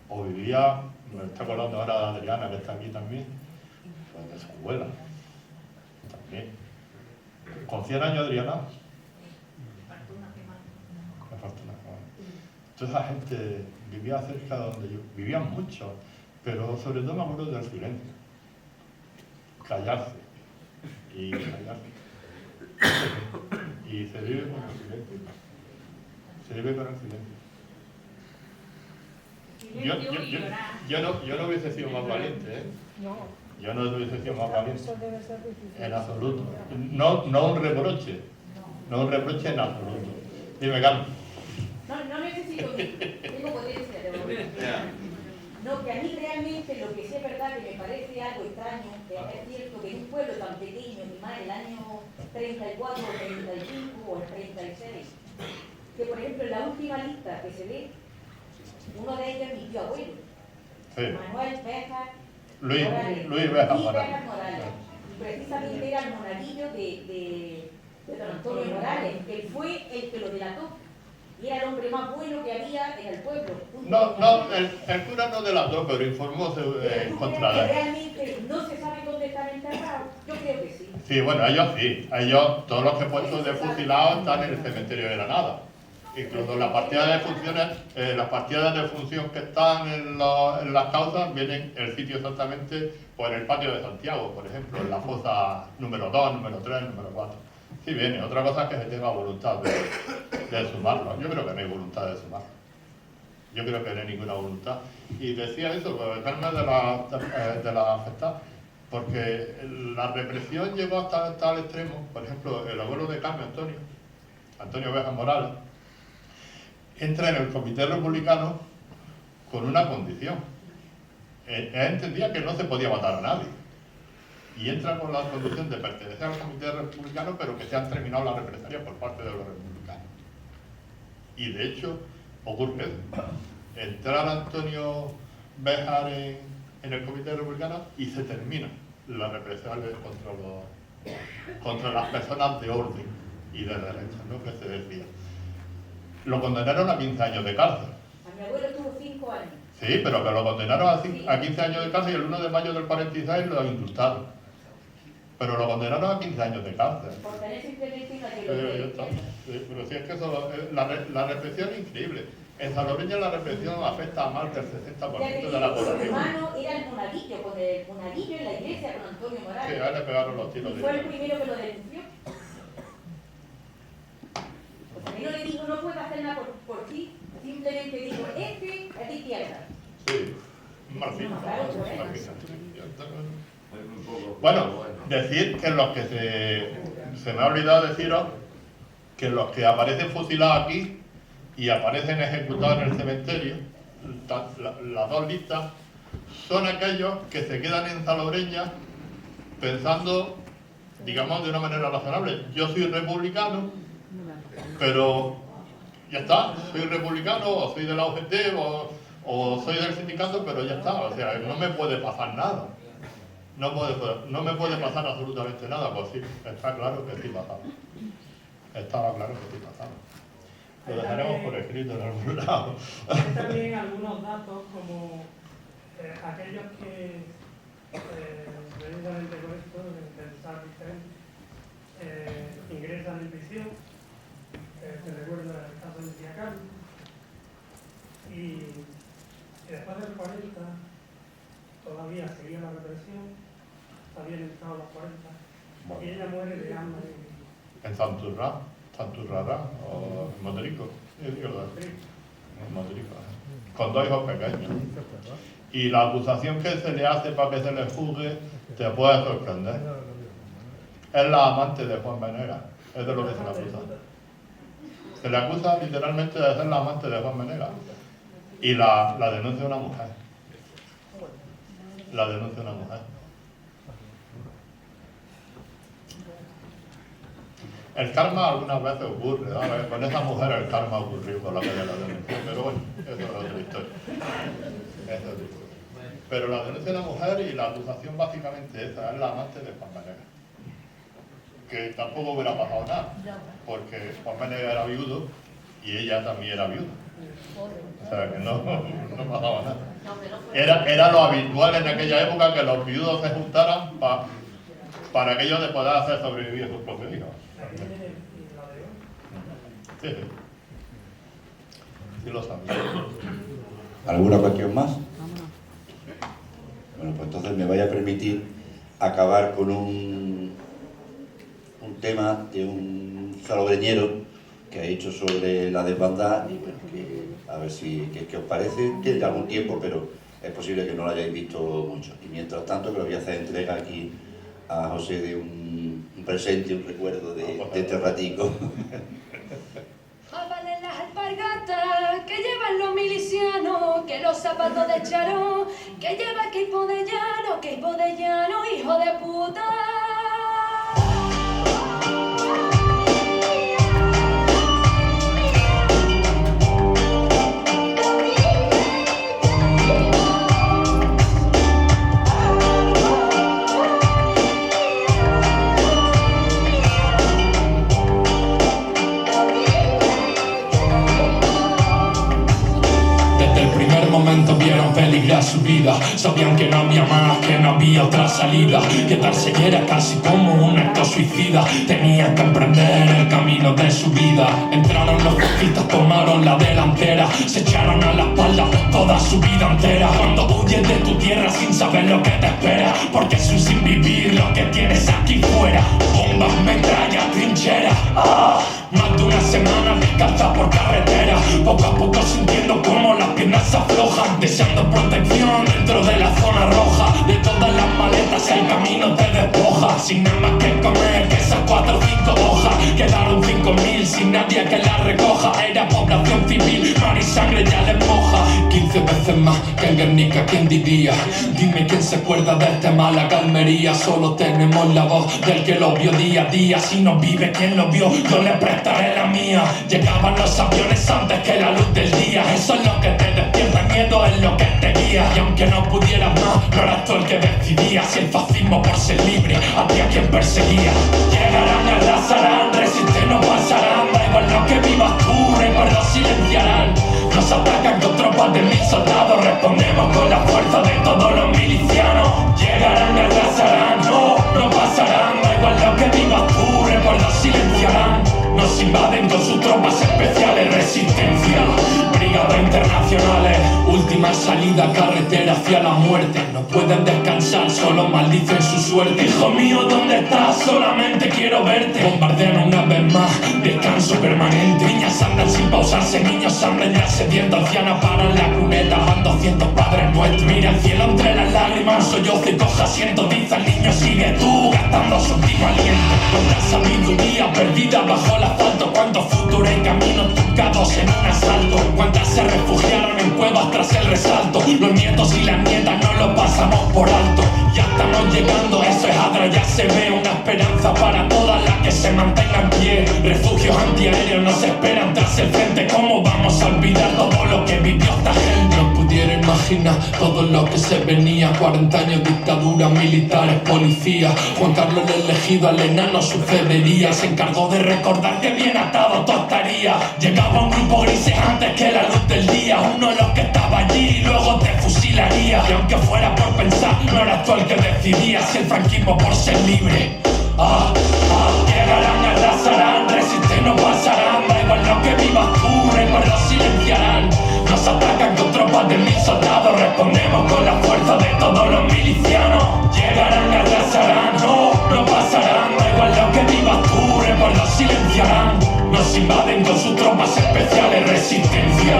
O vivía, me estoy acordando ahora de Adriana, que está aquí también, pues de su abuela, también. Con 100 años Adriana. Me Fortuna Gemana. Toda esa gente vivía cerca de donde yo, vivían muchos, pero sobre todo me acuerdo del silencio. Callarse. Y callarse. Y se vive con el silencio. Se vive con el silencio. Yo no hubiese sido más valiente, ¿eh? Yo no hubiese sido más valiente. En absoluto. No un reproche. No un reproche en absoluto. Dime, Carlos. No necesito tengo potencia de volver. No, que a mí realmente lo que sí es verdad que me parece algo extraño, que es cierto que en un pueblo tan pequeño, ni más el año 34 o 35 o el 36, que por ejemplo en la última lista que se ve, uno de ellos es mi tío abuelo, Sí. Manuel Béjar Luis Béjar Morales. Y precisamente era el monaguillo de don Antonio Morales, que fue el que lo delató. Y era el hombre más bueno que había en el pueblo. El cura no delató, pero informó en contra de él. ¿Realmente no se sabe dónde están enterrados? Yo creo que sí. Sí, bueno, ellos sí. Ellos, todos los que puestos de fusilados están en el cementerio de Granada. Incluso las partidas de funciones, las partidas de función que están en las causas vienen el sitio exactamente por el patio de Santiago, por ejemplo, en la fosa número 2, número 3, número 4. Sí viene, otra cosa es que se tenga voluntad de sumarlo. Yo creo que no hay voluntad de sumarlo. Yo creo que no hay ninguna voluntad. Y decía eso, por verme de la afectada, porque la represión llegó hasta tal extremo. Por ejemplo, el abuelo de Carmen, Antonio Béjar Morales, entra en el Comité Republicano con una condición. Él entendía que no se podía matar a nadie. Y entra con la condición de pertenecer al Comité Republicano, pero que se han terminado las represalias por parte de los republicanos. Y de hecho, ocurre eso. Entrar Antonio Béjar en el Comité Republicano y se termina la represalia contra las personas de orden y de derecha, ¿no? Que se decía. Lo condenaron a 15 años de cárcel. A mi abuelo tuvo 5 años. Sí, pero que lo condenaron a 15 años de cárcel y el 1 de mayo del 46 lo indultaron. Pero lo condenaron a 15 años de cárcel. Por tener simplemente una Pero si es que eso, la represión es increíble. En Salobreña la represión afecta a más del 60% de la población. Su hermano era el monaguillo, con el monaguillo en la iglesia con Antonio Morales. Sí, a él le pegaron los tiros. Y fue el primero que lo denunció. Pues a mí no le digo, no puedo hacer nada por ti, simplemente digo, es de izquierda. Sí, marxista. Bueno, decir que los que se me ha olvidado deciros que los que aparecen fusilados aquí y aparecen ejecutados en el cementerio, las dos listas, son aquellos que se quedan en Salobreña pensando, digamos, de una manera razonable. Yo soy republicano, pero ya está, soy republicano o soy de la UGT o soy del sindicato, pero ya está, o sea, no me puede pasar nada. No me puede pasar absolutamente nada, pues sí, está claro que sí pasaba. Estaba claro que sí pasaba. Lo dejaremos por escrito en algún lado. Hay también algunos datos como aquellos que precisamente por esto, de pensar diferente, ingresan en prisión, se recuerda el caso de Tía Carmen, y después del 40 todavía seguía la represión, habían entrado los 40, bueno. Y ella muere de hambre. En Santurrara o en Motrico. En Motrico. Con 2 hijos pequeños. Y la acusación que se le hace para que se le juzgue te puede sorprender. Es la amante de Juan Venegas. Es de lo que se le acusa. Se le acusa literalmente de ser la amante de Juan Venegas. Y la denuncia de una mujer. La denuncia de una mujer. El karma algunas veces ocurre, ¿no? Con esa mujer el karma ocurrió con la que la denunció, pero bueno, eso es otra historia. Eso es otra historia. Pero la denuncia de una mujer y la acusación básicamente esa, es la amante de Juan Venegas. Que tampoco hubiera pasado nada, porque Juan Venegas era viudo y ella también era viuda. O sea que no pasaba nada. Era lo habitual en aquella época que los viudos se juntaran para que ellos les puedan hacer sobrevivir a sus propios hijos. Sí, sí lo sabía. ¿Alguna cuestión más? Bueno, pues entonces me vaya a permitir acabar con un tema de un salobreñero que ha hecho sobre la desbandada, a ver si qué os parece. Tiene ya algún tiempo, pero es posible que no lo hayáis visto mucho. Y mientras tanto, que lo voy a hacer entrega aquí a José de un presente, un recuerdo de este ratico. Valen las alpargatas que llevan los milicianos, que los zapatos de charón, que lleva equipo de llano, hijo de puta. Vieron peligrar su vida, sabían que no había más, que no había otra salida. Quedarse era casi como un acto suicida. Tenían que emprender el camino de su vida. Entraron los fascistas, tomaron la delantera, se echaron a la espalda toda su vida entera. Cuando huyes de tu tierra sin saber lo que te espera, porque es un sin vivir lo que tienes aquí fuera. Bombas, metralla, trinchera. Más de una semana descalza por carretera, poco a poco sintiendo como las piernas se aflojan, deseando protección dentro de la zona roja. De todas las maletas el camino te despoja, sin nada más que comer que esas 4 o 5 hojas. Quedaron 5.000 sin nadie que las recoja. Era población civil, mar y sangre ya les moja. 15 veces más que en Guernica, ¿quién diría? Dime quién se acuerda de este Málaga, Almería. Solo tenemos la voz del que lo vio día a día. Si no vive quien lo vio, yo le prestaré la mía. Llegaban los aviones antes que la luz del día. Eso es lo que te despierta, miedo es lo que te guía. Y aunque no pudieras más, no eras tú el que decidía. Si el fascismo por ser libre, a ti a quien perseguía. Llegarán, arrasarán, resisten, no pasarán. Da igual lo que vivas tú, recuerdos silenciarán. Nos atacan con tropas de 1000 soldados, respondemos con la fuerza de todos los milicianos. Llegarán, arrasarán, no pasarán. Da igual lo que vivas tú, recuerdos silenciarán. Nos invaden con sus tropas especiales, resistencia, brigadas internacionales. Última salida, carretera hacia la muerte. No pueden descansar, solo maldicen su suerte. Hijo mío, ¿dónde estás? Solamente quiero verte. Bombardean una vez más, descanso permanente. Niñas andan sin pausarse, niños andan ya sedientos. Ancianas paran la cuneta, van 200 padres nuestros. Mira el cielo entre las lágrimas, un sollozo y coja asiento. Dice al niño, sigue tú, gastando su último aliento. Cuánta sabiduría perdida bajo el asfalto. Cuántos futuros y caminos trucados en un asalto. Cuántas se refugiaron en cuevas tras el resalto. Los nietos y las nietas no lo pasamos por alto. Ya estamos llegando, eso es Adra, ya se ve. Una esperanza para todas las que se mantengan en pie. Refugios antiaéreos nos esperan tras el frente. ¿Cómo vamos a olvidar todo lo que vivió esta gente? No pudiera imaginar todo lo que se venía. 40 años dictadura, militares, policía. Juan Carlos el elegido al enano sucedería. Se encargó de recordar que bien atado todo estaría. Llegaba un grupo grises antes que la luz del día. Uno de los que estaba allí y luego te fusilaría. Y aunque fuera por pensar, no eras tú el que decidía si el franquismo por ser libre. Llegarán, arrasarán, resisten, no pasarán. Da igual lo que vivas tú, recuerdos silenciarán. Nos atacan con tropas de 1000 soldados, respondemos con la fuerza de todos los milicianos. Llegarán, arrasarán, no pasarán. Da igual lo que vivas tú, recuerdos silenciarán. Nos invaden con sus tropas especiales, resistencia,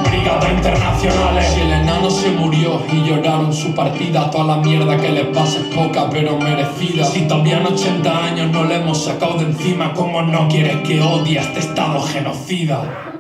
brigadas internacionales. Si el enano se murió y lloraron su partida, toda la mierda que les pasa es poca pero merecida. Si todavía en 80 años no le hemos sacado de encima, ¿cómo no quieres que odie a este estado genocida?